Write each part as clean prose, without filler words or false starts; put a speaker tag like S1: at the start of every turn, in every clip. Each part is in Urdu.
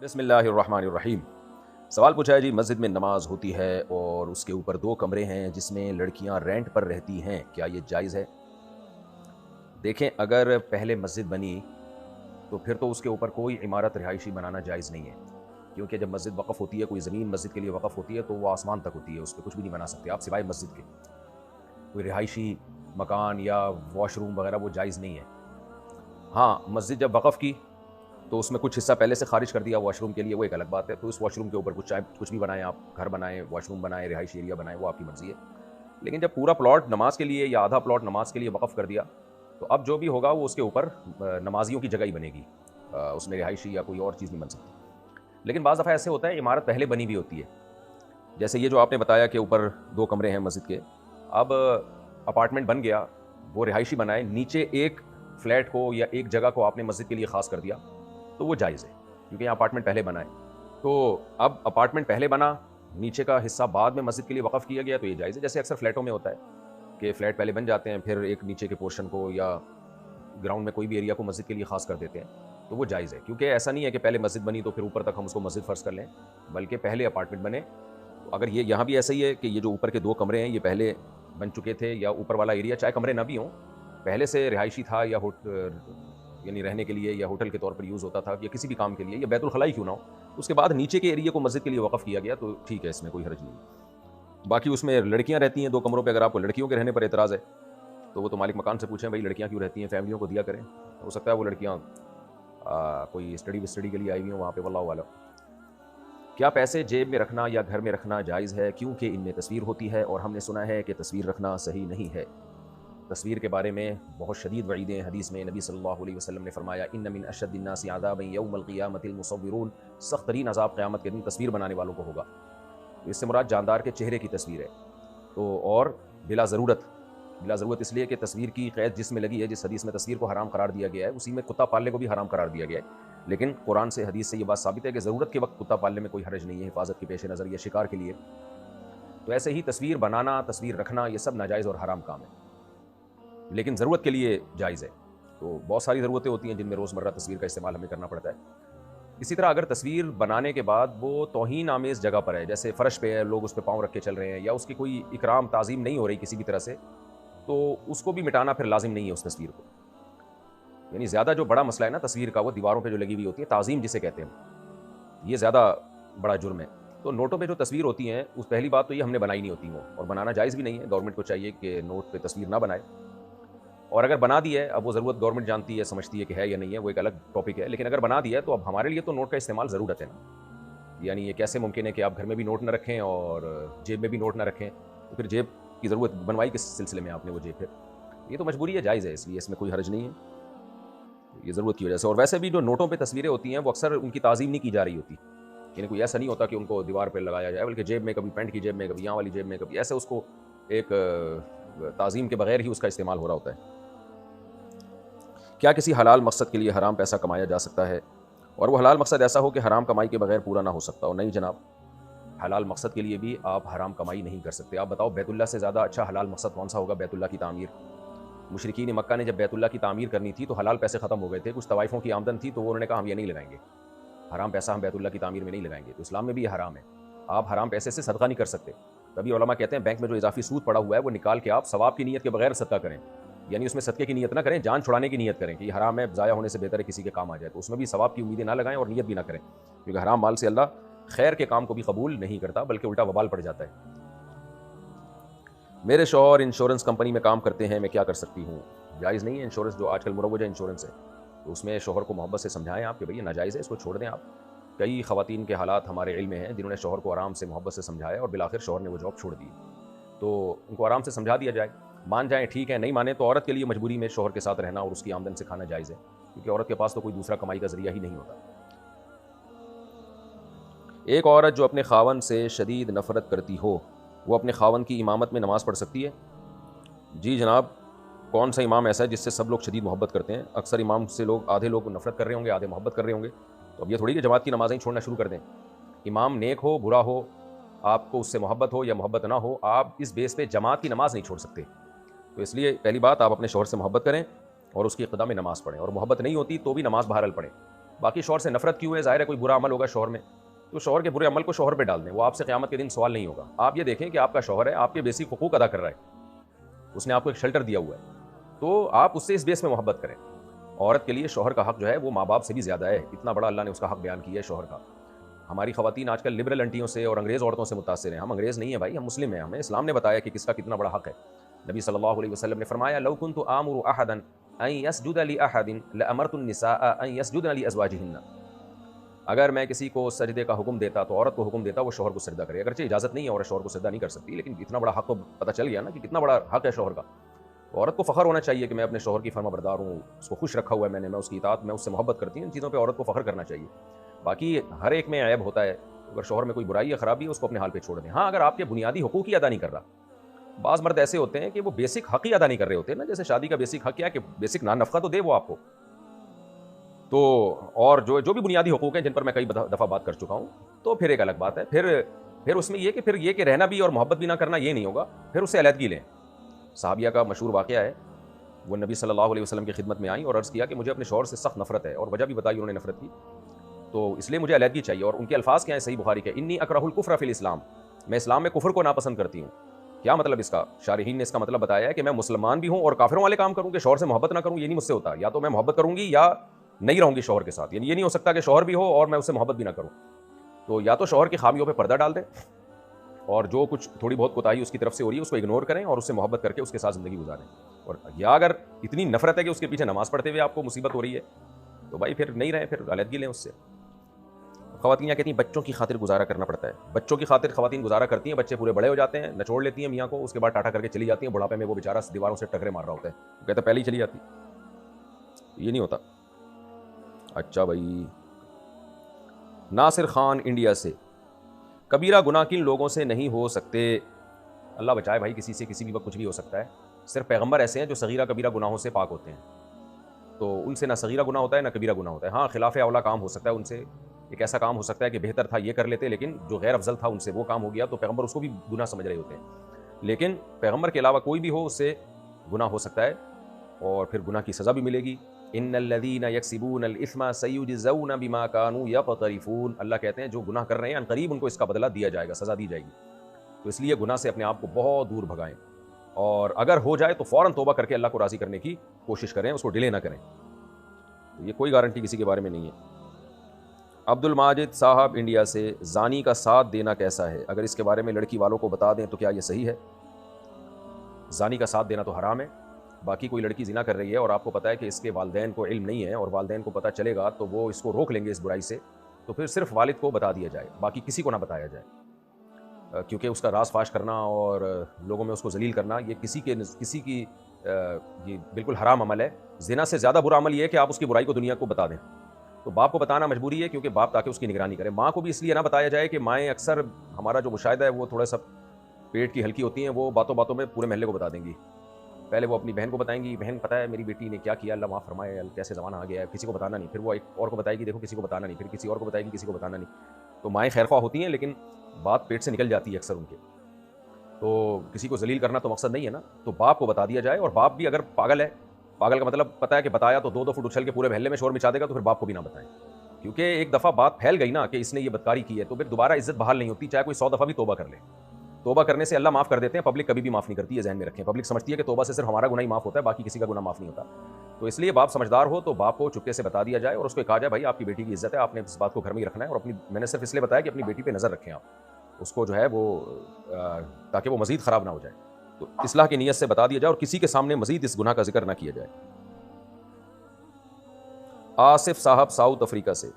S1: بسم اللہ الرحمن الرحیم۔ سوال پوچھا ہے جی، مسجد میں نماز ہوتی ہے اور اس کے اوپر 2 کمرے ہیں جس میں لڑکیاں رینٹ پر رہتی ہیں، کیا یہ جائز ہے؟ دیکھیں، اگر پہلے مسجد بنی تو پھر تو اس کے اوپر کوئی عمارت رہائشی بنانا جائز نہیں ہے، کیونکہ جب مسجد وقف ہوتی ہے، کوئی زمین مسجد کے لیے وقف ہوتی ہے تو وہ آسمان تک ہوتی ہے، اس پہ کچھ بھی نہیں بنا سکتے آپ سوائے مسجد کے۔ کوئی رہائشی مکان یا واش روم وغیرہ وہ جائز نہیں ہے۔ ہاں، مسجد جب وقف کی تو اس میں کچھ حصہ پہلے سے خارج کر دیا واش روم کے لیے، وہ ایک الگ بات ہے، تو اس واش روم کے اوپر کچھ بھی بنائیں آپ، گھر بنائیں، واش روم بنائیں، رہائشی ایریا بنائیں، وہ آپ کی مرضی ہے۔ لیکن جب پورا پلاٹ نماز کے لیے یا آدھا پلاٹ نماز کے لیے وقف کر دیا تو اب جو بھی ہوگا وہ اس کے اوپر نمازیوں کی جگہ ہی بنے گی، اس میں رہائشی یا کوئی اور چیز نہیں بن سکتی۔ لیکن بعض دفعہ ایسے ہوتا ہے عمارت پہلے بنی بھی ہوتی ہے، جیسے یہ جو آپ نے بتایا کہ اوپر 2 کمرے ہیں مسجد کے، اب اپارٹمنٹ بن گیا، وہ رہائشی بنائے، نیچے ایک فلیٹ کو یا ایک جگہ کو آپ نے مسجد کے لیے خاص کر دیا تو وہ جائز ہے، کیونکہ یہاں اپارٹمنٹ پہلے بنا ہے۔ تو اب اپارٹمنٹ پہلے بنا، نیچے کا حصہ بعد میں مسجد کے لیے وقف کیا گیا تو یہ جائز ہے، جیسے اکثر فلیٹوں میں ہوتا ہے کہ فلیٹ پہلے بن جاتے ہیں، پھر ایک نیچے کے پورشن کو یا گراؤنڈ میں کوئی بھی ایریا کو مسجد کے لیے خاص کر دیتے ہیں، تو وہ جائز ہے، کیونکہ ایسا نہیں ہے کہ پہلے مسجد بنی تو پھر اوپر تک ہم اس کو مسجد فرض کر لیں، بلکہ پہلے اپارٹمنٹ بنے۔ تو اگر یہ یہاں بھی ایسا ہی ہے کہ یہ جو اوپر کے 2 کمرے ہیں یہ پہلے بن چکے تھے، یا اوپر والا ایریا چاہے کمرے نہ بھی ہوں پہلے سے رہائشی تھا، یا یعنی رہنے کے لیے یا ہوٹل کے طور پر یوز ہوتا تھا، یا کسی بھی کام کے لیے، یا بیت الخلاء کیوں نہ ہو، اس کے بعد نیچے کے ایریا کو مسجد کے لیے وقف کیا گیا تو ٹھیک ہے، اس میں کوئی حرج نہیں۔ باقی اس میں لڑکیاں رہتی ہیں 2 کمروں پہ، اگر آپ کو لڑکیوں کے رہنے پر اعتراض ہے تو وہ تو مالک مکان سے پوچھیں بھائی لڑکیاں کیوں رہتی ہیں، فیملیوں کو دیا کریں، ہو سکتا ہے وہ لڑکیاں کوئی اسٹڈی کے لیے آئی ہوئی ہوں وہاں پہ، واللہ اعلم۔ کیا پیسے جیب میں رکھنا یا گھر میں رکھنا جائز ہے، کیونکہ ان میں تصویر ہوتی ہے اور ہم نے سنا ہے کہ تصویر رکھنا صحیح نہیں ہے؟ تصویر کے بارے میں بہت شدید وعیدیں حدیث میں نبی صلی اللہ علیہ وسلم نے فرمایا، ان من اشد الناس عذابا یوم القیامۃ المصورون، سخت ترین عذاب قیامت کے دن تصویر بنانے والوں کو ہوگا۔ تو اس سے مراد جاندار کے چہرے کی تصویر ہے، تو اور بلا ضرورت اس لیے کہ تصویر کی قید جس میں لگی ہے، جس حدیث میں تصویر کو حرام قرار دیا گیا ہے اسی میں کتا پالنے کو بھی حرام قرار دیا گیا ہے، لیکن قرآن سے حدیث سے یہ بات ثابت ہے کہ ضرورت کے وقت کتا پالنے میں کوئی حرج نہیں ہے، حفاظت کے پیش نظر یا شکار کے لیے۔ تو ایسے ہی تصویر بنانا، تصویر رکھنا، یہ سب ناجائز اور حرام کام ہے، لیکن ضرورت کے لیے جائز ہے۔ تو بہت ساری ضرورتیں ہوتی ہیں جن میں روزمرہ تصویر کا استعمال ہمیں کرنا پڑتا ہے۔ اسی طرح اگر تصویر بنانے کے بعد وہ توہین آمیز جگہ پر ہے، جیسے فرش پہ ہے، لوگ اس پہ پاؤں رکھ کے چل رہے ہیں، یا اس کی کوئی اکرام تعظیم نہیں ہو رہی کسی بھی طرح سے، تو اس کو بھی مٹانا پھر لازم نہیں ہے اس تصویر کو۔ یعنی زیادہ جو بڑا مسئلہ ہے نا تصویر کا، وہ دیواروں پہ جو لگی ہوئی ہوتی ہے، تعظیم جسے کہتے ہیں، یہ زیادہ بڑا جرم ہے۔ تو نوٹوں پہ جو تصویر ہوتی ہیں، اس پہلی بات تو یہ ہم نے بنائی نہیں ہوتی وہ، اور بنانا جائز بھی نہیں ہے، گورنمنٹ کو چاہیے کہ نوٹ پہ تصویر نہ بنائے، اور اگر بنا دی ہے، اب وہ ضرورت گورنمنٹ جانتی ہے، سمجھتی ہے کہ ہے یا نہیں ہے، وہ ایک الگ ٹاپک ہے، لیکن اگر بنا دیا ہے تو اب ہمارے لیے تو نوٹ کا استعمال ضرورت ہے نا۔ یعنی یہ کیسے ممکن ہے کہ آپ گھر میں بھی نوٹ نہ رکھیں اور جیب میں بھی نوٹ نہ رکھیں، تو پھر جیب کی ضرورت بنوائی کس سلسلے میں آپ نے وہ جیب؟ پھر یہ تو مجبوری ہے، جائز ہے، اس لیے اس میں کوئی حرج نہیں ہے، یہ ضرورت کی وجہ سے۔ اور ویسے بھی جو نوٹوں پہ تصویریں ہوتی ہیں وہ اکثر ان کی تعظیم نہیں کی جا رہی ہوتی، یعنی کوئی ایسا نہیں ہوتا کہ ان کو دیوار پہ لگایا جائے، بلکہ جیب میں، کبھی پینٹ کی جیب میں، کبھی یہاں والی جیب میں، کبھی ایسے اس کو ایک تعظیم کے بغیر ہی اس کا استعمال ہو رہا ہوتا ہے۔ کیا کسی حلال مقصد کے لیے حرام پیسہ کمایا جا سکتا ہے، اور وہ حلال مقصد ایسا ہو کہ حرام کمائی کے بغیر پورا نہ ہو سکتا ہو؟ نہیں جناب، حلال مقصد کے لیے بھی آپ حرام کمائی نہیں کر سکتے۔ آپ بتاؤ بیت اللہ سے زیادہ اچھا حلال مقصد کون سا ہوگا؟ بیت اللہ کی تعمیر۔ مشرکین مکہ نے جب بیت اللہ کی تعمیر کرنی تھی تو حلال پیسے ختم ہو گئے تھے، کچھ طوائفوں کی آمدن تھی تو انہوں نے کہا ہم یہ نہیں لگائیں گے، حرام پیسہ ہم بیت اللہ کی تعمیر میں نہیں لگائیں گے۔ تو اسلام میں بھی یہ حرام ہے، آپ حرام پیسے سے صدقہ نہیں کر سکتے۔ تبھی علماء کہتے ہیں بینک میں جو اضافی سود پڑا ہوا ہے وہ نکال کے آپ ثواب کی نیت کے بغیر صدقہ کریں، یعنی اس میں صدقے کی نیت نہ کریں، جان چھڑانے کی نیت کریں کہ یہ حرام ہے، ضائع ہونے سے بہتر ہے کسی کے کام آ جائے، تو اس میں بھی ثواب کی امیدیں نہ لگائیں اور نیت بھی نہ کریں، کیونکہ حرام مال سے اللہ خیر کے کام کو بھی قبول نہیں کرتا بلکہ الٹا وبال پڑ جاتا ہے۔ میرے شوہر انشورنس کمپنی میں کام کرتے ہیں، میں کیا کر سکتی ہوں؟ جائز نہیں ہے انشورنس، جو آج کل مروج ہے انشورنس ہے، تو اس میں شوہر کو محبت سے سمجھائیں آپ کہ بھئی یہ ناجائز ہے، اس کو چھوڑ دیں آپ۔ کئی خواتین کے حالات ہمارے علم میں ہیں جنہوں نے شوہر کو آرام سے محبت سے سمجھایا اور بالآخر شوہر نے وہ جاب چھوڑ دی، تو ان کو آرام سے سمجھا دیا جائے، مان جائیں ٹھیک ہے، نہیں مانے تو عورت کے لیے مجبوری میں شوہر کے ساتھ رہنا اور اس کی آمدن سے کھانا جائز ہے، کیونکہ عورت کے پاس تو کوئی دوسرا کمائی کا ذریعہ ہی نہیں ہوتا۔ ایک عورت جو اپنے خاوند سے شدید نفرت کرتی ہو، وہ اپنے خاوند کی امامت میں نماز پڑھ سکتی ہے؟ جی جناب، کون سا امام ایسا ہے جس سے سب لوگ شدید محبت کرتے ہیں؟ اکثر امام سے آدھے لوگ نفرت کر رہے ہوں گے، آدھے محبت کر رہے ہوں گے، تو اب یہ تھوڑی کہ جماعت کی نمازیں چھوڑنا شروع کر دیں۔ امام نیک ہو، برا ہو، آپ کو اس سے محبت ہو یا محبت نہ ہو، آپ اس بیس پہ جماعت کی نماز نہیں چھوڑ سکتے۔ تو اس لیے پہلی بات، آپ اپنے شوہر سے محبت کریں اور اس کی اقتداء میں نماز پڑھیں، اور محبت نہیں ہوتی تو بھی نماز بہرحال پڑھیں، باقی شوہر سے نفرت کیوں ہے؟ ظاہر ہے کوئی برا عمل ہوگا شوہر میں، تو شوہر کے برے عمل کو شوہر پہ ڈال دیں، وہ آپ سے قیامت کے دن سوال نہیں ہوگا۔ آپ یہ دیکھیں کہ آپ کا شوہر ہے، آپ کے بیسک حقوق ادا کر رہا ہے، اس نے آپ کو ایک شیلٹر دیا ہوا ہے، تو آپ اس سے اس بیس میں محبت کریں۔ عورت کے لیے شوہر کا حق جو ہے وہ ماں باپ سے بھی زیادہ ہے، اتنا بڑا اللہ نے اس کا حق بیان کیا ہے شوہر کا۔ ہماری خواتین آج کل لبرل انٹیوں سے اور انگریز عورتوں سے متاثر ہیں، ہم انگریز نہیں ہیں بھائی، ہم مسلم ہیں، ہمیں اسلام نے بتایا کہ کس کا کتنا بڑا حق ہے۔ نبی صلی اللہ علیہ وسلم نے فرمایا لو كنت آمر احدا ان يسجد لاحد لامرت النساء ان يسجدن لازواجهن، اگر میں کسی کو سجدے کا حکم دیتا تو عورت کو حکم دیتا وہ شوہر کو سجدہ کرے، اگرچہ اجازت نہیں ہے اور شوہر کو سجدہ نہیں کر سکتی، لیکن اتنا بڑا حق تو پتہ چل گیا نا کہ کتنا بڑا حق ہے شوہر کا۔ عورت کو فخر ہونا چاہیے کہ میں اپنے شوہر کی فرما بردار ہوں، اس کو خوش رکھا ہوا ہے میں اس کی اطاعت، میں اس سے محبت کرتی ہوں، ان چیزوں پہ عورت کو فخر کرنا چاہیے۔ باقی ہر ایک میں عیب ہوتا ہے، اگر شوہر میں کوئی برائی یا خرابی ہے اس کو اپنے حال پہ چھوڑ دیں۔ ہاں اگر آپ کے بنیادی حقوق ہی ادا نہیں کر رہا، بعض مرد ایسے ہوتے ہیں کہ وہ بیسک حق ہی ادا نہیں کر رہے ہوتے ہیں نا، جیسے شادی کا بیسک حق کیا ہے کہ بیسک نان نفقہ تو دے وہ آپ کو، تو اور جو بھی بنیادی حقوق ہیں جن پر میں کئی دفعہ بات کر چکا ہوں، تو پھر ایک الگ بات ہے، پھر اس میں یہ کہ رہنا بھی اور محبت بھی نہ کرنا یہ نہیں ہوگا، پھر اس سے علیحدگی لیں۔ صحابیہ کا مشہور واقعہ ہے، وہ نبی صلی اللہ علیہ وسلم کی خدمت میں آئیں اور عرض کیا کہ مجھے اپنے شوہر سے سخت نفرت ہے، اور وجہ بھی بتائی انہوں نے نفرت کی، تو اس لیے مجھے علیحدگی چاہیے، اور ان کے الفاظ کیا ہیں صحیح بخاری کے، انی اکرہ الکفر فی الاسلام، میں اسلام میں کفر کو ناپسند کرتی ہوں۔ کیا مطلب اس کا؟ شارحین نے اس کا مطلب بتایا ہے کہ میں مسلمان بھی ہوں اور کافروں والے کام کروں، کہ شوہر سے محبت نہ کروں، یہ نہیں مجھ سے ہوتا، یا تو میں محبت کروں گی یا نہیں رہوں گی شوہر کے ساتھ، یعنی یہ نہیں ہو سکتا کہ شوہر بھی ہو اور میں اس سے محبت بھی نہ کروں۔ تو یا تو شوہر کی خامیوں پہ پردہ ڈال دیں، اور جو کچھ تھوڑی بہت کوتاہی اس کی طرف سے ہو رہی ہے اس کو اگنور کریں اور اس سے محبت کر کے اس کے ساتھ زندگی گزاریں، اور یا اگر اتنی نفرت ہے کہ اس کے پیچھے نماز پڑھتے ہوئے آپ کو مصیبت ہو رہی ہے تو بھائی پھر نہیں رہیں، پھر علیحدگی لیں اس سے۔ خواتین کہتی ہیں بچوں کی خاطر گزارا کرنا پڑتا ہے، بچوں کی خاطر خواتین گزارا کرتی ہیں، بچے پورے بڑے ہو جاتے ہیں، نچوڑ لیتی ہیں میاں کو، اس کے بعد ٹاٹا کر کے چلی جاتی ہیں، بڑھاپے میں وہ بیچارہ دیواروں سے ٹکرے مار رہا ہوتا ہے، وہ کہتا ہے پہلے ہی چلی جاتی، یہ نہیں ہوتا۔ اچھا بھائی، ناصر خان انڈیا سے، کبیرہ گناہ کن لوگوں سے نہیں ہو سکتے؟ اللہ بچائے بھائی، کسی سے کسی بھی وقت کچھ بھی ہو سکتا ہے، صرف پیغمبر ایسے ہیں جو صغیرہ کبیرہ گناہوں سے پاک ہوتے ہیں، تو ان سے نہ صغیرہ گناہ ہوتا ہے نہ کبیرہ گناہ ہوتا ہے۔ ہاں خلاف اولا کام ہو سکتا ہے ان سے، ایک ایسا کام ہو سکتا ہے کہ بہتر تھا یہ کر لیتے، لیکن جو غیر افضل تھا ان سے وہ کام ہو گیا تو پیغمبر اس کو بھی گناہ سمجھ رہے ہوتے ہیں، لیکن پیغمبر کے علاوہ کوئی بھی ہو اس سے گناہ ہو سکتا ہے اور پھر گناہ کی سزا بھی ملے گی۔ ان الذین یکسبون الاثم سیجزون بما كانوا یقترفون، اللہ کہتے ہیں جو گناہ کر رہے ہیں عنقریب ان کو اس کا بدلہ دیا جائے گا، سزا دی جائے گی، تو اس لیے گناہ سے اپنے آپ کو بہت دور بھگائیں، اور اگر ہو جائے تو فوراً توبہ کر کے اللہ کو راضی کرنے کی کوشش کریں، اس کو ڈیلے نہ کریں، تو یہ کوئی گارنٹی کسی کے بارے میں نہیں ہے۔ عبد الماجد صاحب انڈیا سے، زانی کا ساتھ دینا کیسا ہے؟ اگر اس کے بارے میں لڑکی والوں کو بتا دیں تو کیا یہ صحیح ہے؟ زانی کا ساتھ دینا تو حرام ہے، باقی کوئی لڑکی زنا کر رہی ہے اور آپ کو پتہ ہے کہ اس کے والدین کو علم نہیں ہے اور والدین کو پتہ چلے گا تو وہ اس کو روک لیں گے اس برائی سے، تو پھر صرف والد کو بتا دیا جائے، باقی کسی کو نہ بتایا جائے، کیونکہ اس کا راز فاش کرنا اور لوگوں میں اس کو ذلیل کرنا یہ کسی کی یہ بالکل حرام عمل ہے۔ زنا سے زیادہ برا عمل یہ ہے کہ آپ اس کی برائی کو دنیا کو بتا دیں، تو باپ کو بتانا مجبوری ہے کیونکہ باپ تاکہ اس کی نگرانی کرے، ماں کو بھی اس لیے نہ بتایا جائے کہ مائیں اکثر، ہمارا جو مشاہدہ ہے وہ تھوڑا سا پیٹ کی ہلکی ہوتی ہیں، وہ باتوں باتوں میں پورے محلے کو بتا دیں گی، پہلے وہ اپنی بہن کو بتائیں گی، بہن پتہ ہے میری بیٹی نے کیا کیا، اللہ معاف فرمائے، کیسے زمانہ آ گیا ہے، کسی کو بتانا نہیں، پھر وہ ایک اور کو بتائے گی، دیکھو کسی کو بتانا نہیں، پھر کسی اور کو بتائے گی، کسی کو بتانا نہیں، تو مائیں خیر خواہ ہوتی ہیں لیکن بات پیٹ سے نکل جاتی ہے اکثر ان کے، تو کسی کو ذلیل کرنا تو مقصد نہیں ہے نا، تو باپ کو بتا دیا جائے، اور باپ بھی اگر پاگل ہے، پاگل کا مطلب پتہ ہے کہ بتایا تو 2 فٹ اچھل کے پورے محلے میں شور مچا دے گا، تو پھر باپ کو بھی نہ بتائیں، کیونکہ ایک دفعہ بات پھیل گئی نا کہ اس نے یہ بدکاری کی ہے تو پھر دوبارہ عزت بحال نہیں ہوتی، چاہے کوئی 100 دفعہ بھی توبہ کر لے، توبہ کرنے سے اللہ معاف کر دیتے ہیں، پبلک کبھی بھی معاف نہیں کرتی، یہ ذہن میں رکھیں، پبلک سمجھتی ہے کہ توبہ سے صرف ہمارا گناہ ہی معاف ہوتا ہے، باقی کسی کا گناہ معاف نہیں ہوتا، تو اس لیے باپ سمجھدار ہو تو باپ کو چپکے سے بتا دیا جائے اور اس کو کہا جائے بھائی آپ کی بیٹی کی عزت ہے، آپ نے اس بات کو گھر میں ہی رکھنا ہے، اور میں نے صرف اس لیے بتایا کہ اپنی بیٹی پہ نظر رکھیں، آپ اس کو جو ہے وہ تاکہ وہ مزید خراب نہ ہو جائے، تو اصلاح کی نیت سے بتا دیا جائے اور کسی کے سامنے مزید اس گناہ کا ذکر نہ کیا جائے۔ آصف صاحب ساؤتھ افریقہ سے،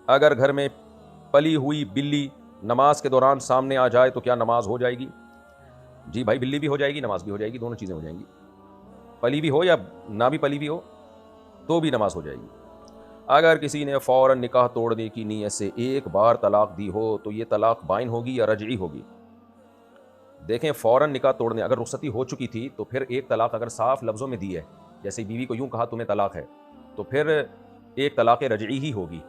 S1: اگر گھر میں پلی ہوئی بلی نماز کے دوران سامنے آ جائے تو کیا نماز ہو جائے گی؟ جی بھائی، بلی بھی ہو جائے گی، نماز بھی ہو جائے گی، دونوں چیزیں ہو جائیں گی، پلی بھی ہو یا نہ بھی پلی بھی ہو تو بھی نماز ہو جائے گی۔ اگر کسی نے فوراً نکاح توڑنے کی نیت سے ایک بار طلاق دی ہو تو یہ طلاق بائن ہوگی یا رجعی ہوگی؟ دیکھیں، فوراً نکاح توڑنے، اگر رخصتی ہو چکی تھی تو پھر ایک طلاق اگر صاف لفظوں میں دی ہے، جیسے بیوی کو یوں کہا تمہیں طلاق ہے، تو پھر ایک طلاق رجعی ہی ہوگی،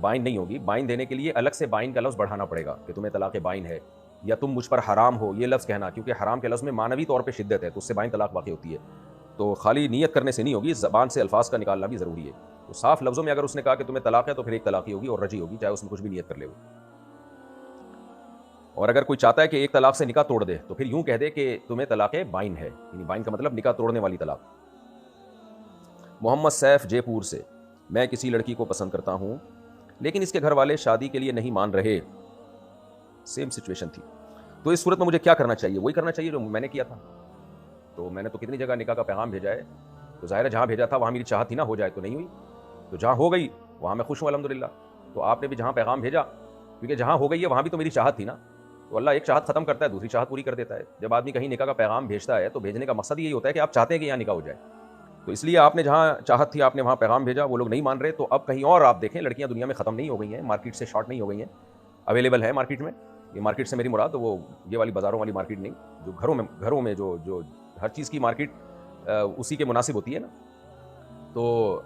S1: بائن نہیں ہوگی۔ بائن دینے کے لیے الگ سے بائن کا لفظ بڑھانا پڑے گا کہ تمہیں طلاق بائن ہے، یا تم مجھ پر حرام ہو، یہ لفظ کہنا، کیونکہ حرام کے لفظ میں معنوی طور پہ شدت ہے تو اس سے بائن طلاق واقع ہوتی ہے، تو خالی نیت کرنے سے نہیں ہوگی، زبان سے الفاظ کا نکالنا بھی ضروری ہے۔ تو صاف لفظوں میں اگر اس نے کہا کہ تمہیں طلاق ہے تو پھر ایک طلاق ہی ہوگی اور رجی ہوگی، چاہے اس میں کچھ بھی نیت کر لے وہ. اور اگر کوئی چاہتا ہے کہ ایک طلاق سے نکاح توڑ دے تو پھر یوں کہہ دے کہ تمہیں طلاق بائن ہے، یعنی بائن کا مطلب نکاح توڑنے والی طلاق. محمد سیف جے پور سے، میں کسی لڑکی کو پسند کرتا ہوں لیکن اس کے گھر والے شادی کے لیے نہیں مان رہے. سیم سچویشن تھی. تو اس صورت میں مجھے کیا کرنا چاہیے؟ وہی کرنا چاہیے جو میں نے کیا تھا. تو میں نے تو کتنی جگہ نکاح کا پیغام بھیجا ہے، تو ظاہر ہے جہاں بھیجا تھا وہاں میری چاہت تھی نا، ہو جائے تو نہیں ہوئی، تو جہاں ہو گئی وہاں میں خوش ہوں الحمدللہ. تو آپ نے بھی جہاں پیغام بھیجا، کیونکہ جہاں ہو گئی ہے وہاں بھی تو میری چاہت تھی نا، تو اللہ ایک چاہت ختم کرتا ہے دوسری چاہت پوری کر دیتا ہے. جب آدمی کہیں نکاح کا پیغام بھیجتا ہے تو بھیجنے کا مقصد یہی ہوتا ہے کہ آپ چاہتے ہیں کہ یہاں نکاح ہو جائے. تو اس لیے آپ نے جہاں چاہت تھی آپ نے وہاں پیغام بھیجا، وہ لوگ نہیں مان رہے، تو اب کہیں اور آپ دیکھیں. لڑکیاں دنیا میں ختم نہیں ہو گئی ہیں، مارکیٹ سے شارٹ نہیں ہو گئی ہیں، اویلیبل ہے مارکیٹ میں. یہ مارکیٹ سے میری مراد وہ یہ والی بازاروں والی مارکیٹ نہیں، جو گھروں میں جو ہر چیز کی مارکیٹ اسی کے مناسب ہوتی ہے نا، تو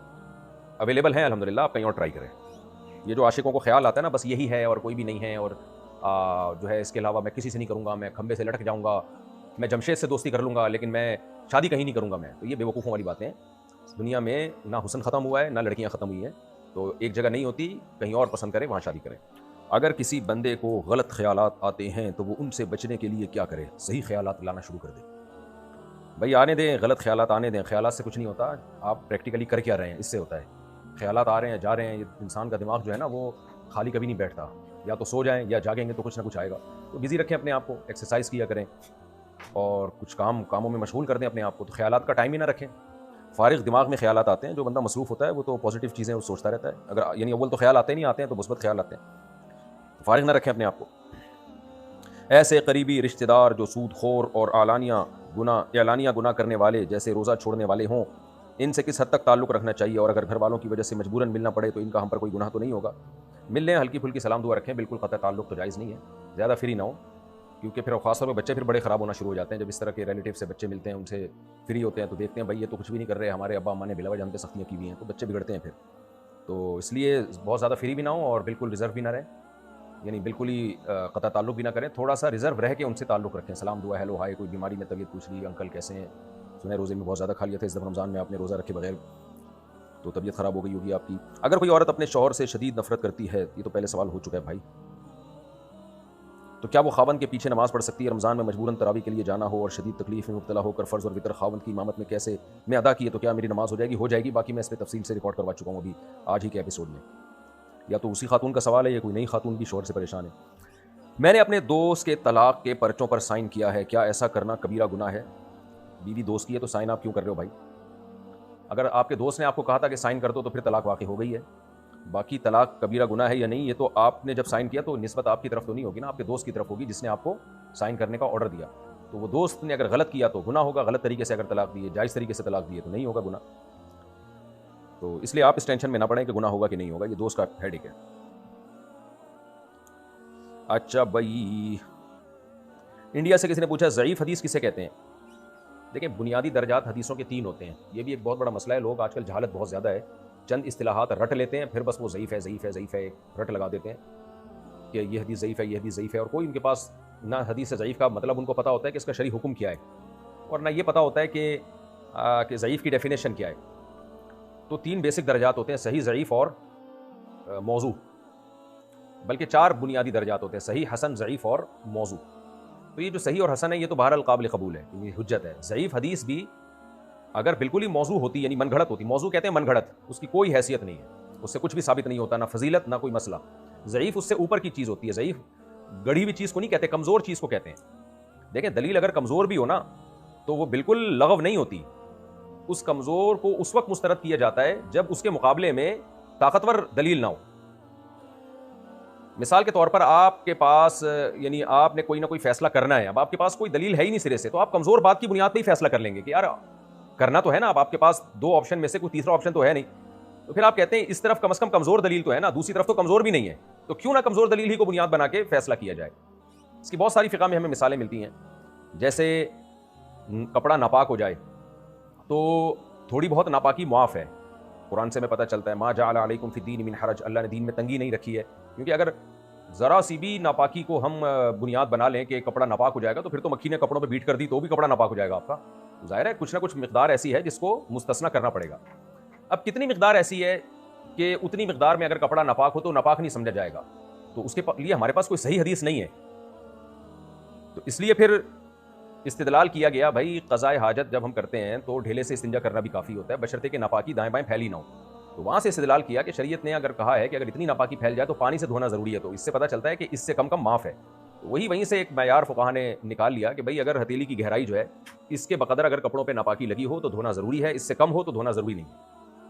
S1: اویلیبل ہیں الحمدللہ. آپ کہیں اور ٹرائی کریں. یہ جو عاشقوں کو خیال آتا ہے نا بس یہی ہے اور کوئی بھی نہیں ہے، اور جو ہے اس کے علاوہ میں کسی سے نہیں کروں گا، میں کھمبے سے لٹک جاؤں گا، میں جمشید سے دوستی کر لوں گا لیکن میں شادی کہیں نہیں کروں گا میں، تو یہ بے وقوفوں والی باتیں ہیں. دنیا میں نہ حسن ختم ہوا ہے نہ لڑکیاں ختم ہوئی ہیں، تو ایک جگہ نہیں ہوتی، کہیں اور پسند کریں وہاں شادی کریں. اگر کسی بندے کو غلط خیالات آتے ہیں تو وہ ان سے بچنے کے لیے کیا کرے؟ صحیح خیالات لانا شروع کر دے. بھائی آنے دیں، غلط خیالات آنے دیں. خیالات سے کچھ نہیں ہوتا، آپ پریکٹیکلی کر کیا رہے ہیں اس سے ہوتا ہے. خیالات آ رہے ہیں جا رہے ہیں، انسان کا دماغ جو ہے نا وہ خالی کبھی نہیں بیٹھتا. یا تو سو جائیں یا جاگیں گے تو کچھ نہ کچھ آئے گا. تو بزی رکھیں اپنے آپ کو، ایکسرسائز کیا کریں اور کچھ کاموں میں مشغول کر دیں اپنے آپ کو. تو خیالات کا ٹائم ہی نہ رکھیں. فارغ دماغ میں خیالات آتے ہیں. جو بندہ مصروف ہوتا ہے وہ تو پازیٹیو چیزیں وہ سوچتا رہتا ہے. اگر یعنی اول تو خیال آتے نہیں آتے ہیں تو مثبت خیال آتے ہیں. فارغ نہ رکھیں اپنے آپ کو. ایسے قریبی رشتہ دار جو سود خور اور اعلانیہ گناہ کرنے والے جیسے روزہ چھوڑنے والے ہوں، ان سے کس حد تک تعلق رکھنا چاہیے؟ اور اگر گھر والوں کی وجہ سے مجبوراً ملنا پڑے تو ان کا ہم پر کوئی گناہ تو نہیں ہوگا؟ مل لیں، ہلکی پھلکی سلام دعا رکھیں، بالکل قطع تعلق تو جائز نہیں ہے. زیادہ فری نہ ہو، کیونکہ پھر خاص طور پہ بچے پھر بڑے خراب ہونا شروع ہو جاتے ہیں. جب اس طرح کے ریلیٹیو سے بچے ملتے ہیں، ان سے فری ہوتے ہیں تو دیکھتے ہیں بھائی یہ تو کچھ بھی نہیں کر رہے، ہمارے ابا اماں نے بلا وجہ ہم پہ سختیاں کی ہوئی ہیں، تو بچے بگڑتے ہیں پھر. تو اس لیے بہت زیادہ فری بھی نہ ہو اور بالکل ریزرو بھی نہ رہیں، یعنی بالکل ہی قطع تعلق بھی نہ کریں. تھوڑا سا ریزرو رہ کے ان سے تعلق رکھیں. سلام دعا، ہیلو ہائے، کوئی بیماری میں طبیعت پوچھ لی، انکل کیسے ہیں، سنے روزے میں بہت زیادہ کھا لیا تھا اس دفعہ رمضان میں آپ نے روزہ رکھے بغیر، تو طبیعت خراب ہو گئی ہوگی آپ کی. اگر کوئی عورت اپنے شوہر سے شدید نفرت کرتی ہے، یہ تو پہلے سوال ہو چکا ہے بھائی، تو کیا وہ خاوند کے پیچھے نماز پڑھ سکتی ہے؟ رمضان میں مجبوراً تراویح کے لیے جانا ہو اور شدید تکلیف میں مبتلا ہو کر فرض اور وتر خاوند کی امامت میں کیسے میں ادا کیے تو کیا میری نماز ہو جائے گی؟ ہو جائے گی. باقی میں اس پہ تفصیل سے ریکارڈ کروا چکا ہوں ابھی آج ہی کے ایپیسوڈ میں. یا تو اسی خاتون کا سوال ہے یا کوئی نئی خاتون بھی شوہر سے پریشان ہے. میں نے اپنے دوست کے طلاق کے پرچوں پر سائن کیا ہے، کیا ایسا کرنا کبیرہ گناہ ہے؟ بیوی دوست کی ہے تو سائن آپ کیوں کر رہے ہو بھائی؟ اگر آپ کے دوست نے آپ کو کہا تھا کہ سائن کر دو تو پھر طلاق واقع ہو گئی ہے. باقی طلاق کبیرہ گناہ ہے یا نہیں، یہ تو آپ نے جب سائن کیا تو نسبت آپ کی طرف تو نہیں ہوگی نا، آپ کے دوست کی طرف ہوگی جس نے آپ کو سائن کرنے کا آرڈر دیا. تو وہ دوست نے اگر غلط کیا تو گناہ ہوگا، غلط طریقے سے اگر طلاق دیے، جائز طریقے سے طلاق دیے تو نہیں ہوگا گناہ. تو اس لیے آپ اس ٹینشن میں نہ پڑیں کہ گناہ ہوگا کہ نہیں ہوگا، یہ دوست کا ہیڈیک ہے. اچھا بھائی، انڈیا سے کسی نے پوچھا ضعیف حدیث کسے کہتے ہیں؟ دیکھیں بنیادی درجات حدیثوں کے 3 ہوتے ہیں. یہ بھی ایک بہت بڑا مسئلہ ہے. لوگ آج کل جہالت بہت زیادہ ہے، چند اصطلاحات رٹ لیتے ہیں، پھر بس وہ ضعیف ہے ضعیف ہے ضعیف ہے ایک رٹ لگا دیتے ہیں کہ یہ حدیث ضعیف ہے یہ حدیث ضعیف ہے. اور کوئی ان کے پاس نہ حدیث ضعیف کا مطلب ان کو پتہ ہوتا ہے کہ اس کا شرعی حکم کیا ہے، اور نہ یہ پتہ ہوتا ہے کہ ضعیف کی ڈیفینیشن کیا ہے. تو 3 بیسک درجات ہوتے ہیں، صحیح، ضعیف اور موضوع. بلکہ 4 بنیادی درجات ہوتے ہیں، صحیح، حسن، ضعیف اور موضوع. تو یہ جو صحیح اور حسن ہے یہ تو بہرحال قابل قبول ہے، یہ حجت ہے. ضعیف حدیث بھی اگر بالکل ہی موضوع ہوتی، یعنی من گھڑت ہوتی، موضوع کہتے ہیں من گھڑت، اس کی کوئی حیثیت نہیں ہے، اس سے کچھ بھی ثابت نہیں ہوتا، نہ فضیلت نہ کوئی مسئلہ. ضعیف اس سے اوپر کی چیز ہوتی ہے. ضعیف گڑھی ہوئی چیز کو نہیں کہتے، کمزور چیز کو کہتے ہیں. دیکھیں دلیل اگر کمزور بھی ہو نا تو وہ بالکل لغو نہیں ہوتی. اس کمزور کو اس وقت مسترد کیا جاتا ہے جب اس کے مقابلے میں طاقتور دلیل نہ ہو. مثال کے طور پر آپ کے پاس یعنی آپ نے کوئی نہ کوئی فیصلہ کرنا ہے، اب آپ کے پاس کوئی دلیل ہے ہی نہیں سرے سے، تو آپ کمزور بات کی بنیاد پہ ہی فیصلہ کر لیں گے کہ یار کرنا تو ہے نا. اب آپ کے پاس 2 آپشن میں سے کوئی تیسرا آپشن تو ہے نہیں، تو پھر آپ کہتے ہیں اس طرف کم از کم کمزور دلیل تو ہے نا، دوسری طرف تو کمزور بھی نہیں ہے، تو کیوں نہ کمزور دلیل ہی کو بنیاد بنا کے فیصلہ کیا جائے. اس کی بہت ساری فقہ میں ہمیں مثالیں ملتی ہیں. جیسے کپڑا ناپاک ہو جائے تو تھوڑی بہت ناپاکی معاف ہے، قرآن سے ہمیں پتہ چلتا ہے ما جعل علیکم فی الدین من حرج، اللہ نے دین میں تنگی نہیں رکھی ہے. کیونکہ اگر ذرا سی بھی ناپاکی کو ہم بنیاد بنا لیں کہ کپڑا ناپاک ہو جائے گا تو پھر تو مکھی نے کپڑوں پہ بیٹ کر دی تو بھی کپڑا ناپاک ہو جائے گا آپ کا. ظاہر ہے کچھ نہ کچھ مقدار ایسی ہے جس کو مستثنیٰ کرنا پڑے گا. اب کتنی مقدار ایسی ہے کہ اتنی مقدار میں اگر کپڑا ناپاک ہو تو ناپاک نہیں سمجھا جائے گا، تو اس کے لیے ہمارے پاس کوئی صحیح حدیث نہیں ہے. تو اس لیے پھر استدلال کیا گیا بھائی قضائے حاجت جب ہم کرتے ہیں تو ڈھیلے سے استنجا کرنا بھی کافی ہوتا ہے، بشرطے کہ ناپاکی دائیں بائیں پھیلی نہ ہو. تو وہاں سے استدلال کیا کہ شریعت نے اگر کہا ہے کہ اگر اتنی ناپاکی پھیل جائے تو پانی سے دھونا ضروری ہے، تو اس سے پتہ چلتا ہے کہ اس سے کم کم معاف ہے. تو وہیں سے ایک معیار فقہا نے نکال لیا کہ بھائی اگر ہتھیلی کی گہرائی جو ہے اس کے بقدر اگر کپڑوں پہ ناپاکی لگی ہو تو دھونا ضروری ہے، اس سے کم ہو تو دھونا ضروری نہیں.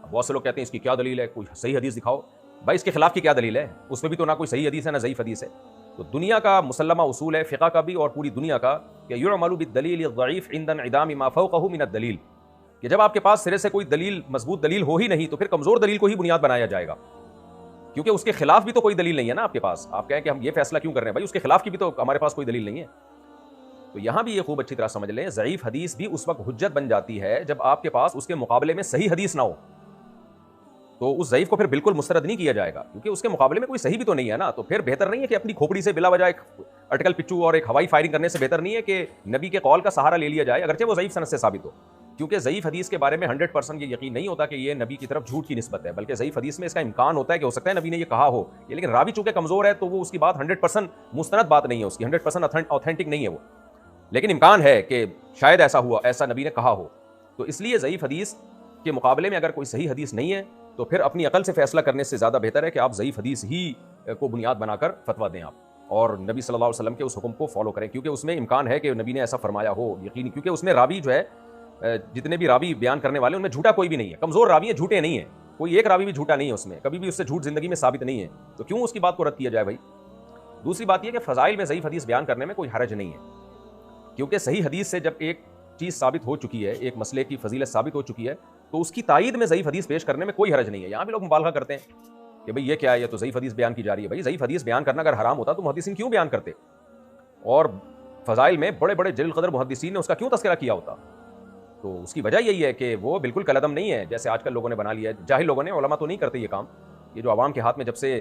S1: اب بہت سے لوگ کہتے ہیں اس کی کیا دلیل ہے، کوئی صحیح حدیث دکھاؤ. بھائی اس کے خلاف کی کیا دلیل ہے؟ اس میں بھی تو نہ کوئی صحیح حدیث ہے نہ ضعیف حدیث ہے. تو دنیا کا مسلمہ اصول ہے، فقہ کا بھی اور پوری دنیا کا، کہ یعمل بالدلیل الضعیف عند انعدام ما فوقه من الدلیل، کہ جب آپ کے پاس سرے سے کوئی دلیل مضبوط دلیل ہو ہی نہیں تو پھر کمزور دلیل کو ہی بنیاد بنایا جائے گا، کیونکہ اس کے خلاف بھی تو کوئی دلیل نہیں ہے نا آپ کے پاس. آپ کہیں کہ ہم یہ فیصلہ کیوں کر رہے ہیں، بھائی اس کے خلاف کی بھی تو ہمارے پاس کوئی دلیل نہیں ہے. تو یہاں بھی یہ خوب اچھی طرح سمجھ لیں، ضعیف حدیث بھی اس وقت حجت بن جاتی ہے جب آپ کے پاس اس کے مقابلے میں صحیح حدیث نہ ہو. تو اس ضعیف کو پھر بالکل مسترد نہیں کیا جائے گا، کیونکہ اس کے مقابلے میں کوئی صحیح بھی تو نہیں ہے نا. تو پھر بہتر نہیں ہے کہ اپنی کھوپڑی سے بلا وجہ ایک اٹکل پچو اور ایک ہوائی فائرنگ کرنے سے بہتر نہیں ہے کہ نبی کے قول کا سہارا لے لیا جائے اگرچہ وہ ضعیف سند سے ثابت ہو، کیونکہ ضعیف حدیث کے بارے میں 100% یہ یقین نہیں ہوتا کہ یہ نبی کی طرف جھوٹ کی نسبت ہے، بلکہ ضعیف حدیث میں اس کا امکان ہوتا ہے کہ ہو سکتا ہے نبی نے یہ کہا ہو، لیکن راوی چونکہ کمزور ہے تو وہ اس کی بات 100% مستند بات نہیں ہے، اس کی 100% آتھینٹک نہیں ہے وہ، لیکن امکان ہے کہ شاید ایسا ہوا، ایسا نبی نے کہا ہو. تو اس لیے ضعیف حدیث کے مقابلے میں اگر کوئی صحیح حدیث نہیں ہے تو پھر اپنی عقل سے فیصلہ کرنے سے زیادہ بہتر ہے کہ آپ ضعیف حدیث ہی کو بنیاد بنا کر فتویٰ دیں آپ، اور نبی صلی اللہ علیہ وسلم کے اس حکم کو فالو کریں، کیونکہ اس میں امکان ہے کہ نبی نے ایسا فرمایا ہو یقینی، کیونکہ اس میں راوی جو ہے جتنے بھی راوی بیان کرنے والے ان میں جھوٹا کوئی بھی نہیں ہے، کمزور راوی ہیں، جھوٹے نہیں ہیں، کوئی ایک راوی بھی جھوٹا نہیں ہے اس میں، کبھی بھی اس سے جھوٹ زندگی میں ثابت نہیں ہے، تو کیوں اس کی بات کو رد کیا جائے بھائی. دوسری بات یہ کہ فضائل میں ضعیف حدیث بیان کرنے میں کوئی حرج نہیں ہے، کیونکہ صحیح حدیث سے جب ایک چیز ثابت ہو چکی ہے، ایک مسئلے کی فضیلت ثابت ہو چکی ہے، تو اس کی تائید میں ضعیف حدیث پیش کرنے میں کوئی حرج نہیں ہے. یہاں بھی لوگ مبالغہ کرتے ہیں کہ بھئی یہ کیا ہے، یہ تو ضعیف حدیث بیان کی جا رہی ہے. بھئی ضعیف حدیث بیان کرنا اگر حرام ہوتا تو محدثین کیوں بیان کرتے، اور فضائل میں بڑے بڑے جلیل قدر محدثین نے اس کا کیوں تذکرہ کیا ہوتا. تو اس کی وجہ یہی ہے کہ وہ بالکل کالعدم نہیں ہے جیسے آج کل لوگوں نے بنا لیا ہے، جاہل لوگوں نے، علماء تو نہیں کرتے یہ کام. یہ جو عوام کے ہاتھ میں جب سے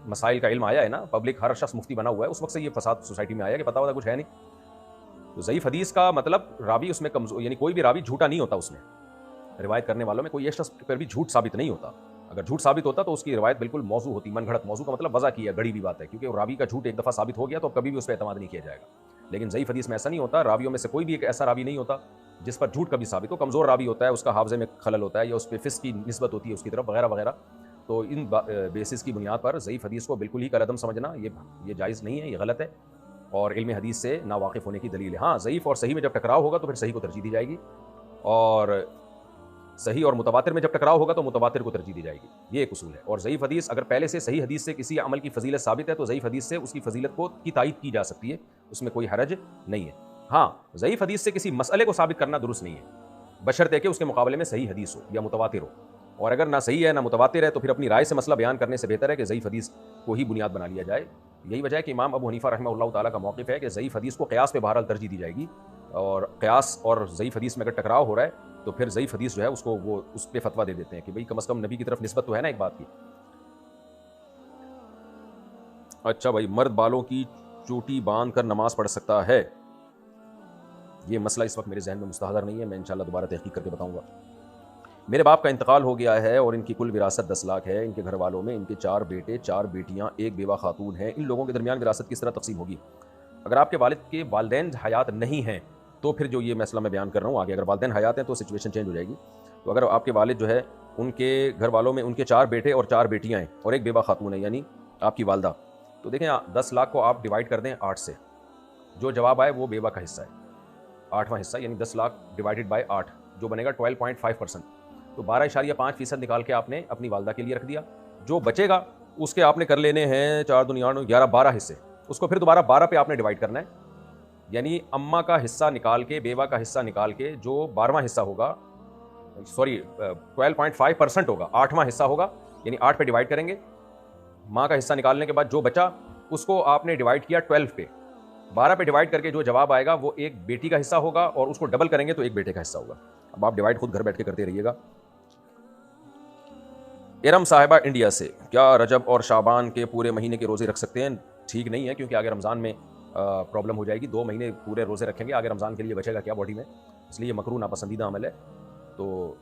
S1: مسائل کا علم آیا ہے نا، پبلک ہر شخص مفتی بنا ہوا ہے، اس وقت سے یہ فساد سوسائٹی میں آیا کہ پتہ ہوتا کچھ ہے نہیں. تو ضعیف حدیث کا مطلب راوی اس میں کمزور، یعنی کوئی بھی راوی جھوٹا نہیں ہوتا، اس میں روایت کرنے والوں میں کوئی ایک شخص پر بھی جھوٹ ثابت نہیں ہوتا. اگر جھوٹ ثابت ہوتا تو اس کی روایت بالکل موضوع ہوتی، من گھڑت. موضوع کا مطلب وضع کی ہے، گڑی ہوئی بات ہے، کیونکہ راوی کا جھوٹ ایک دفعہ ثابت ہو گیا تو کبھی بھی اس پہ اعتماد نہیں کیا جائے گا. لیکن ضعیف حدیث میں ایسا نہیں ہوتا، راویوں میں سے کوئی بھی ایک ایسا راوی نہیں ہوتا جس پر جھوٹ کبھی ثابت ہو. کمزور راوی ہوتا ہے، اس کا حافظے میں خلل ہوتا ہے، یا اس پہ فسق کی نسبت ہوتی ہے اس کی طرف، وغیرہ وغیرہ. تو ان بیسس کی بنیاد پر ضعیف حدیث کو بالکل ہی کالعدم سمجھنا یہ جائز نہیں ہے، یہ غلط ہے، اور علم حدیث سے ناواقف ہونے کی دلیل ہے. ہاں ضعیف اور صحیح میں جب ٹکراؤ ہوگا تو پھر صحیح کو ترجیح دی جائے گی، اور صحیح اور متواتر میں جب ٹکراؤ ہوگا تو متواتر کو ترجیح دی جائے گی. یہ ایک اصول ہے. اور ضعیف حدیث اگر پہلے سے صحیح حدیث سے کسی عمل کی فضیلت ثابت ہے تو ضعیف حدیث سے اس کی فضیلت کی تائید کی جا سکتی ہے، اس میں کوئی حرج نہیں ہے. ہاں ضعیف حدیث سے کسی مسئلے کو ثابت کرنا درست نہیں ہے، بشرطے کہ اس کے مقابلے میں صحیح حدیث ہو یا متواتر ہو. اور اگر نہ صحیح ہے نہ متواتر ہے تو پھر اپنی رائے سے مسئلہ بیان کرنے سے بہتر ہے کہ ضعیف حدیث کو ہی بنیاد بنا لیا جائے. یہی وجہ ہے کہ امام ابو حنیفہ رحمہ اللہ تعالیٰ کا موقف ہے کہ ضعیف حدیث کو قیاس پہ بہرحال ترجیح دی جائے گی، اور قیاس اور ضعیف حدیث میں اگر ٹکراؤ ہو رہا ہے تو پھر ضعیف حدیث جو ہے اس کو وہ اس پہ فتویٰ دے دیتے ہیں کہ بھئی کم از کم نبی کی طرف نسبت تو ہے نا ایک بات کی. اچھا بھائی، مرد بالوں کی چوٹی باندھ کر نماز پڑھ سکتا ہے؟ یہ مسئلہ اس وقت میرے ذہن میں مستحضر نہیں ہے، میں انشاءاللہ دوبارہ تحقیق کر کے بتاؤں گا. میرے باپ کا انتقال ہو گیا ہے اور ان کی کل وراثت 10 لاکھ ہے. ان کے گھر والوں میں ان کے 4 بیٹے 4 بیٹیاں، ایک بیوہ خاتون ہیں. ان لوگوں کے درمیان وراثت کس طرح تقسیم ہوگی؟ اگر آپ کے والد کے والدین حیات نہیں ہیں تو پھر جو یہ مسئلہ میں بیان کر رہا ہوں آگے، اگر والدین حیات ہیں تو سچویشن چینج ہو جائے گی. تو اگر آپ کے والد جو ہے ان کے گھر والوں میں ان کے 4 بیٹے اور 4 بیٹیاں ہیں اور ایک بیوہ خاتون ہے، یعنی آپ کی والدہ، تو دیکھیں 10 لاکھ کو آپ ڈیوائڈ کر دیں 8 سے، جو جواب آئے وہ بیوہ کا حصہ ہے، 8واں حصہ، یعنی 10 لاکھ ڈیوائڈڈ بائی 8 جو بنے گا 12.5%. تو 12.5% نکال کے آپ نے اپنی والدہ کے لیے رکھ دیا. جو بچے گا اس کے آپ نے کر لینے ہیں 4 دو 9 11 12 حصے، اس کو پھر دوبارہ 12 پہ آپ نے ڈیوائڈ کرنا ہے. یعنی اماں کا حصہ نکال کے، بیوہ کا حصہ نکال کے جو 12واں حصہ ہوگا، 12.5% ہوگا، 8واں حصہ ہوگا، یعنی 8 پہ ڈیوائڈ کریں گے. ماں کا حصہ نکالنے کے بعد جو بچا اس کو آپ نے ڈیوائڈ کیا 12 پہ، 12 پہ ڈیوائڈ کر کے جو جواب آئے گا وہ ایک بیٹی کا حصہ ہوگا، اور اس کو ڈبل کریں گے تو ایک بیٹے کا حصہ ہوگا. اب آپ ڈیوائڈ خود گھر بیٹھ کے کرتے رہیے گا. ارم صاحبہ انڈیا سے، کیا رجب اور شعبان کے پورے مہینے کے روزے رکھ سکتے ہیں؟ ٹھیک نہیں ہے، کیونکہ آگے رمضان میں پرابلم ہو جائے گی. 2 مہینے پورے روزے رکھیں گے، آگے رمضان کے لیے بچے گا کیا باڈی میں؟ اس لیے مکروہ ناپسندیدہ عمل ہے. تو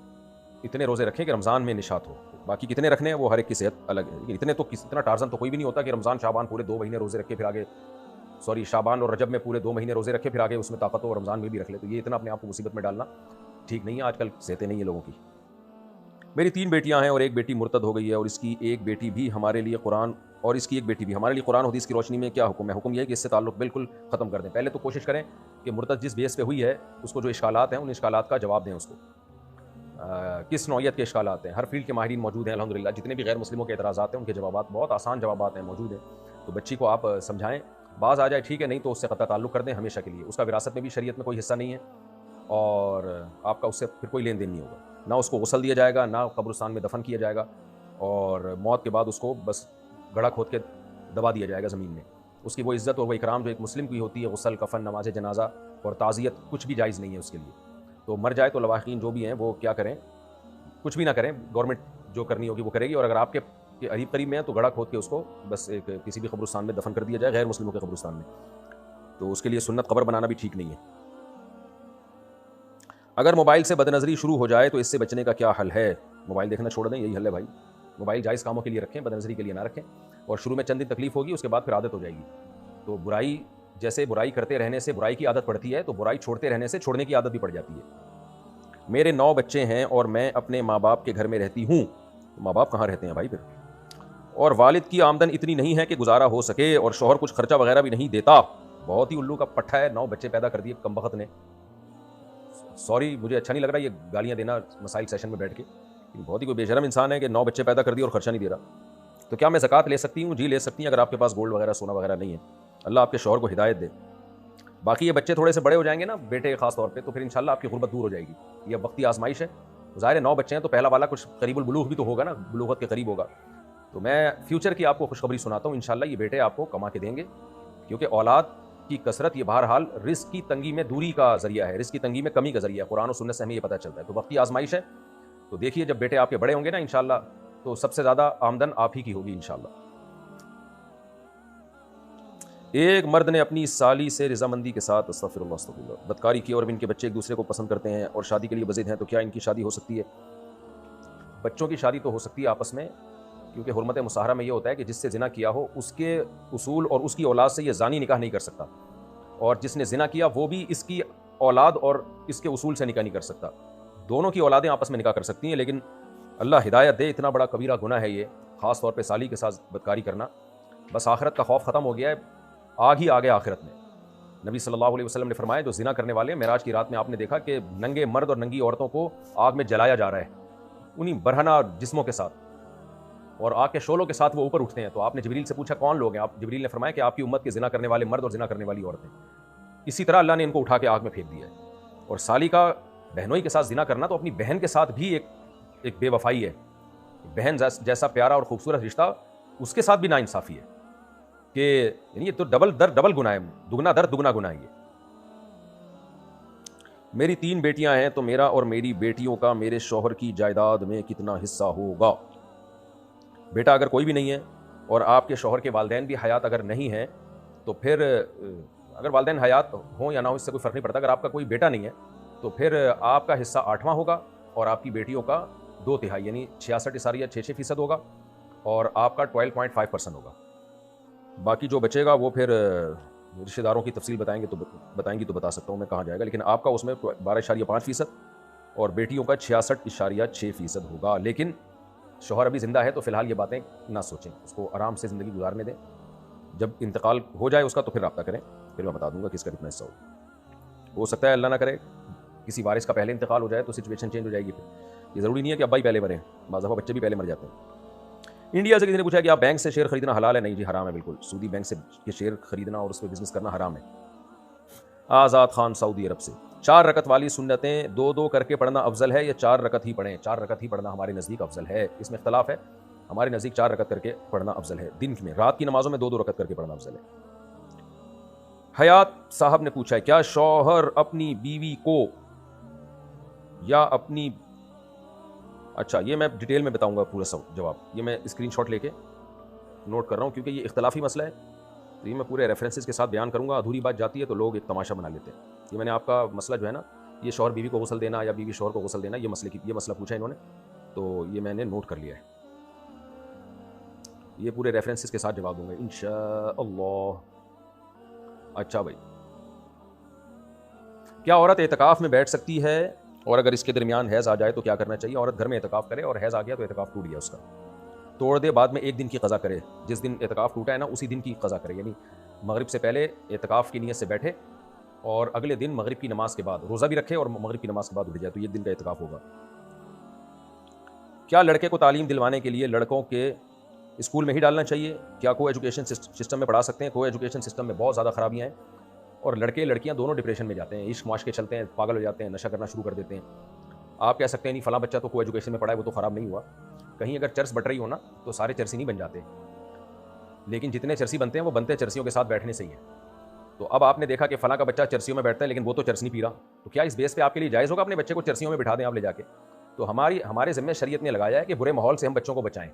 S1: اتنے روزے رکھیں کہ رمضان میں نشاط ہو. باقی کتنے رکھنے ہیں وہ ہر ایک کی صحت الگ ہے، لیکن اتنا ٹارزن تو کوئی بھی نہیں ہوتا کہ رمضان شعبان پورے 2 مہینے روزے رکھے پھر آگے، شعبان اور رجب میں پورے 2 مہینے روزے رکھے پھر آگے اس میں طاقت ہو اور رمضان میں بھی رکھ لے. تو یہ اتنا اپنے آپ کو مصیبت میں ڈالنا ٹھیک نہیں ہے. آج کل صحتیں نہیں ہیں لوگوں کی. میری 3 بیٹیاں ہیں اور ایک بیٹی مرتد ہو گئی ہے، اور اس کی ایک بیٹی بھی ہمارے لیے قرآن حدیث کی روشنی میں کیا حکم ہے؟ حکم یہ ہے کہ اس سے تعلق بالکل ختم کر دیں. پہلے تو کوشش کریں کہ مرتد جس بیس پہ ہوئی ہے اس کو جو اشکالات ہیں ان اشکالات کا جواب دیں. اس کو کس نوعیت کے اشکالات ہیں؟ ہر فیلڈ کے ماہرین موجود ہیں الحمدللہ. جتنے بھی غیر مسلموں کے اعتراضات ہیں ان کے جوابات بہت آسان جوابات ہیں موجود ہیں. تو بچی کو آپ سمجھائیں، باز آ جائے ٹھیک ہے، نہیں تو اس سے قطع تعلق کر دیں ہمیشہ کے لیے. اس کا وراثت میں بھی شریعت میں کوئی حصہ نہیں ہے اور آپ کا اس سے پھر کوئی لین دین نہیں ہوگا. نہ اس کو غسل دیا جائے گا، نہ قبرستان میں دفن کیا جائے گا، اور موت کے بعد اس کو بس گڑھا کھود کے دبا دیا جائے گا زمین میں. اس کی وہ عزت اور وہ اکرام جو ایک مسلم کی ہوتی ہے، غسل، کفن، نماز جنازہ اور تعزیت، کچھ بھی جائز نہیں ہے اس کے لیے. تو مر جائے تو لواحقین جو بھی ہیں وہ کیا کریں؟ کچھ بھی نہ کریں، گورنمنٹ جو کرنی ہوگی وہ کرے گی. اور اگر آپ کے قریب میں ہے تو گڑھا کھود کے اس کو بس ایک کسی بھی قبرستان میں دفن کر دیا جائے، غیر مسلموں کے قبرستان میں. تو اس کے لیے سنت قبر بنانا بھی ٹھیک نہیں ہے. اگر موبائل سے بد نظری شروع ہو جائے تو اس سے بچنے کا کیا حل ہے؟ موبائل دیکھنا چھوڑ دیں، یہی حل ہے بھائی. موبائل جائز کاموں کے لیے رکھیں، بد نظری کے لیے نہ رکھیں. اور شروع میں چند دن تکلیف ہوگی، اس کے بعد پھر عادت ہو جائے گی. تو جیسے برائی کرتے رہنے سے برائی کی عادت پڑتی ہے، تو برائی چھوڑتے رہنے سے چھوڑنے کی عادت بھی پڑ جاتی ہے. میرے 9 بچے ہیں اور میں اپنے ماں باپ کے گھر میں رہتی ہوں. ماں باپ کہاں رہتے ہیں بھائی پھر؟ اور والد کی آمدن اتنی نہیں ہے کہ گزارا ہو سکے، اور شوہر کچھ خرچہ وغیرہ بھی نہیں دیتا. بہت ہی الو کا پٹھا ہے، 9 بچے پیدا کر دیے کمبخت نے. سوری، مجھے اچھا نہیں لگ رہا یہ گالیاں دینا مسائل سیشن میں بیٹھ کے. بہت ہی کوئی بے شرم انسان ہے کہ 9 بچے پیدا کر دیے اور خرچہ نہیں دے رہا. تو کیا میں زکوٰۃ لے سکتی ہوں؟ جی لے سکتی ہیں، اگر آپ کے پاس گولڈ وغیرہ سونا وغیرہ نہیں ہے. اللہ آپ کے شوہر کو ہدایت دے. باقی یہ بچے تھوڑے سے بڑے ہو جائیں گے نا، بیٹے خاص طور پہ، تو پھر انشاءاللہ آپ کی غربت دور ہو جائے گی. یہ وقتی آزمائش ہے. ظاہر ہے 9 بچے ہیں تو پہلا والا کچھ قریب البلوغ بھی تو ہوگا نا، بلوغت کے قریب ہوگا. تو میں فیوچر کی آپ کو خوشخبری سناتا ہوں، انشاءاللہ یہ بیٹے آپ کو کما کے دیں گے. کیونکہ اولاد کی کثرت یہ بہرحال رزق کی تنگی میں دوری کا ذریعہ ہے، رزق کی تنگی میں کمی کا ذریعہ ہے. قرآن و سنت سے ہمیں یہ پتہ چلتا ہے. تو وقتی آزمائش ہے. تو دیکھیے جب بیٹے آپ کے بڑے ہوں گے نا انشاءاللہ، تو سب سے زیادہ آمدن آپ ہی کی ہوگی انشاءاللہ. ایک مرد نے اپنی سالی سے رضامندی کے ساتھ استغفر اللہ بدکاری کی، اور اب ان کے بچے ایک دوسرے کو پسند کرتے ہیں اور شادی کے لیے بضد ہیں، تو کیا ان کی شادی ہو سکتی ہے؟ بچوں کی شادی تو ہو سکتی ہے آپس میں، کیونکہ حرمت مصاہرہ میں یہ ہوتا ہے کہ جس سے زنا کیا ہو اس کے اصول اور اس کی اولاد سے یہ زانی نکاح نہیں کر سکتا، اور جس نے زنا کیا وہ بھی اس کی اولاد اور اس کے اصول سے نکاح نہیں کر سکتا. دونوں کی اولادیں آپس میں نکاح کر سکتی ہیں، لیکن اللہ ہدایت دے، اتنا بڑا کبیرہ گناہ ہے یہ، خاص طور پہ سالی کے ساتھ بدکاری کرنا. بس آخرت کا خوف ختم ہو گیا ہے، آگ ہی آگے آخرت میں. نبی صلی اللہ علیہ وسلم نے فرمایا جو زنا کرنے والے، معراج کی رات میں آپ نے دیکھا کہ ننگے مرد اور ننگی عورتوں کو آگ میں جلایا جا رہا ہے انہی برہنہ جسموں کے ساتھ، اور آگ کے شعلوں کے ساتھ وہ اوپر اٹھتے ہیں. تو آپ نے جبریل سے پوچھا کون لوگ ہیں؟ جبریل نے فرمایا کہ آپ کی امت کے زنا کرنے والے مرد اور زنا کرنے والی عورتیں. اسی طرح اللہ نے ان کو اٹھا کے آگ میں پھینک دیا ہے. اور سالی کا بہنوئی کے ساتھ زنا کرنا تو اپنی بہن کے ساتھ بھی ایک بے وفائی ہے. بہن جیسا پیارا اور خوبصورت رشتہ، اس کے ساتھ بھی ناانصافی ہے کہ یعنی یہ تو ڈبل گناہ ہے، دگنا درد دگنا گناہ ہے یہ. میری 3 بیٹیاں ہیں تو میرا اور میری بیٹیوں کا میرے شوہر کی جائیداد میں کتنا حصہ ہوگا؟ بیٹا اگر کوئی بھی نہیں ہے اور آپ کے شوہر کے والدین بھی حیات اگر نہیں ہیں تو پھر اگر والدین حیات ہوں یا نہ ہو اس سے کوئی فرق نہیں پڑتا. اگر آپ کا کوئی بیٹا نہیں ہے تو پھر آپ کا حصہ 8واں ہوگا اور آپ کی بیٹیوں کا 2/3 یعنی 66.66% ہوگا، اور آپ کا 12.5% ہوگا. باقی جو بچے گا وہ پھر رشتہ داروں کی تفصیل بتائیں گی تو بتا سکتا ہوں میں کہاں جائے گا. لیکن آپ کا اس میں 12.5% اور بیٹیوں کا 66.6% ہوگا. لیکن شوہر ابھی زندہ ہے تو فی الحال یہ باتیں نہ سوچیں، اس کو آرام سے زندگی گزارنے دیں. جب انتقال ہو جائے اس کا تو پھر رابطہ کریں، پھر میں بتا دوں گا کس کا کتنا حصہ ہو سکتا ہے اللہ نہ کرے کسی وارث کا پہلے انتقال ہو جائے تو سچویشن چینج ہو جائے گی. پھر یہ ضروری نہیں ہے کہ ابا ہی پہلے مریں، بعض دفعہ بچے بھی پہلے مر جاتے ہیں. انڈیا سے کسی نے پوچھا کہ آپ بینک سے شیئر خریدنا حلال ہے؟ نہیں جی حرام ہے بالکل. سودی بینک سے شیئر خریدنا اور اس پہ بزنس کرنا حرام ہے. آزاد خان سعودی عرب سے 4 رکعت والی سنتیں 2 کر کے پڑھنا افضل ہے یا 4 رکعت ہی پڑھیں؟ 4 رکعت ہی پڑھنا ہمارے نزدیک افضل ہے. اس میں اختلاف ہے، ہمارے نزدیک 4 رکعت کر کے پڑھنا افضل ہے. دن میں رات کی نمازوں میں 2 رکعت کر کے پڑھنا افضل ہے. حیات صاحب نے پوچھا ہے کیا شوہر اپنی بیوی کو یا اپنی اچھا یہ میں ڈیٹیل میں بتاؤں گا پورا جواب، یہ میں اسکرین شاٹ لے کے نوٹ کر رہا ہوں کیونکہ یہ اختلافی مسئلہ ہے. تو یہ میں پورے ریفرنسز کے ساتھ بیان کروں گا. ادھوری بات جاتی ہے تو لوگ ایک تماشا بنا لیتے ہیں. یہ میں نے آپ کا مسئلہ جو ہے نا، یہ شوہر بیوی کو غسل دینا یا بیوی شوہر کو غسل دینا، یہ مسئلہ پوچھا انہوں نے، تو یہ میں نے نوٹ کر لیا ہے. یہ پورے ریفرنسز کے ساتھ جواب دوں گا انشاءاللہ۔ اچھا بھائی، کیا عورت اعتکاف میں بیٹھ سکتی ہے، اور اگر اس کے درمیان حیض آ جائے تو کیا کرنا چاہیے؟ عورت گھر میں اعتکاف کرے اور حیض آ گیا تو اعتکاف ٹوٹ گیا اس کا، توڑ دے، بعد میں ایک دن کی قضا کرے، جس دن اعتکاف ٹوٹا ہے نا اسی دن کی قضا کرے، یعنی مغرب سے پہلے اعتکاف کی نیت سے بیٹھے اور اگلے دن مغرب کی نماز کے بعد روزہ بھی رکھے اور مغرب کی نماز کے بعد اٹھ جائے تو یہ دن کا اعتکاف ہوگا۔ کیا لڑکے کو تعلیم دلوانے کے لیے لڑکوں کے اسکول میں ہی ڈالنا چاہیے؟ کیا کو ایجوکیشن سسٹم میں پڑھا سکتے ہیں؟ کو ایجوکیشن سسٹم میں بہت زیادہ خرابیاں ہیں اور لڑکے لڑکیاں دونوں ڈپریشن میں جاتے ہیں، عشق معاش کے چلتے ہیں، پاگل ہو جاتے ہیں، نشہ کرنا شروع کر دیتے ہیں۔ آپ کہہ سکتے ہیں نہیں فلاں بچہ تو کو ایجوکیشن میں پڑھا ہے وہ تو خراب نہیں ہوا، کہیں اگر چرس بٹ رہی ہو نا تو سارے چرسی نہیں بن جاتے، لیکن جتنے چرسی بنتے ہیں وہ بنتے چرسیوں کے ساتھ بیٹھنے سے ہی ہیں۔ تو اب آپ نے دیکھا کہ فلاں کا بچہ چرسیوں میں بیٹھتا ہے لیکن وہ تو چرس نہیں پی رہا، تو کیا اس بیس پہ آپ کے لیے جائز ہوگا اپنے بچے کو چرسیوں میں بٹھا دیں آپ لے جا کے؟ تو ہمارے ذمہ شریعت نے لگایا ہے کہ برے ماحول سے ہم بچوں کو بچائیں،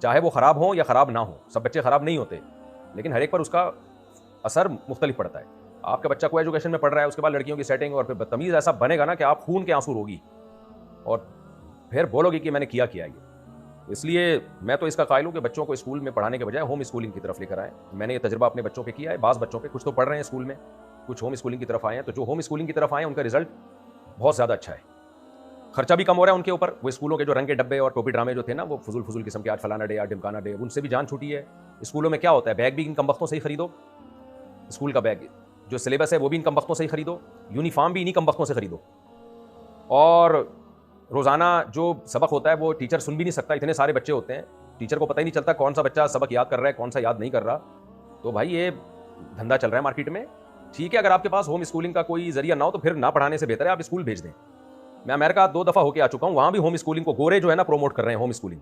S1: چاہے وہ خراب ہوں یا خراب نہ ہوں، سب بچے خراب نہیں ہوتے لیکن ہر ایک پر اس کا اثر مختلف پڑتا ہے۔ آپ کا بچہ کو ایجوکیشن میں پڑھ رہا ہے، اس کے بعد لڑکیوں کی سیٹنگ اور پھر بدتمیز ایسا بنے گا نا کہ آپ خون کے آنسو روگی اور پھر بولو گی کہ میں نے کیا یہ۔ اس لیے میں تو اس کا قائل ہوں کہ بچوں کو اسکول میں پڑھانے کے بجائے ہوم اسکولنگ کی طرف لے کر آئیں۔ میں نے یہ تجربہ اپنے بچوں پہ کیا ہے، بعض بچوں پہ، کچھ تو پڑھ رہے ہیں اسکول میں، کچھ ہوم اسکولنگ کی طرف آئے ہیں، تو جو ہوم اسکولنگ کی طرف آئے ہیں ان کا رزلٹ بہت زیادہ اچھا ہے، خرچہ بھی کم ہو رہا ہے ان کے اوپر۔ وہ اسکولوں کے جو رنگ کے ڈبے اور ٹوپی ڈرامے جو تھے نا وہ فضول قسم کے، آج فلانا ڈے آج ڈمکانا ڈے، ان سے بھی جان چھوٹی ہے۔ اسکولوں میں کیا ہوتا ہے، بیگ بھی ان کم وقتوں سے ہی خریدو، اسکول کا بیگ جو سلیبس ہے وہ بھی ان کم وقتوں سے ہی خریدو، یونیفارم بھی انہی کم وقتوں سے خریدو، اور روزانہ جو سبق ہوتا ہے وہ ٹیچر سن بھی نہیں سکتا، اتنے سارے بچے ہوتے ہیں، ٹیچر کو پتہ ہی نہیں چلتا کون سا بچہ سبق یاد کر رہا ہے کون سا یاد نہیں کر رہا۔ تو بھائی یہ دھندا چل رہا ہے مارکیٹ میں۔ ٹھیک ہے، اگر آپ کے پاس ہوم اسکولنگ کا کوئی ذریعہ نہ ہو تو پھر نہ پڑھانے سے بہتر ہے آپ اسکول بھیج دیں۔ میں امریکہ 2 دفعہ ہو کے آ چکا ہوں، وہاں بھی ہوم اسکولنگ کو گورے جو ہے نا پروموٹ کر رہے ہیں ہوم اسکولنگ،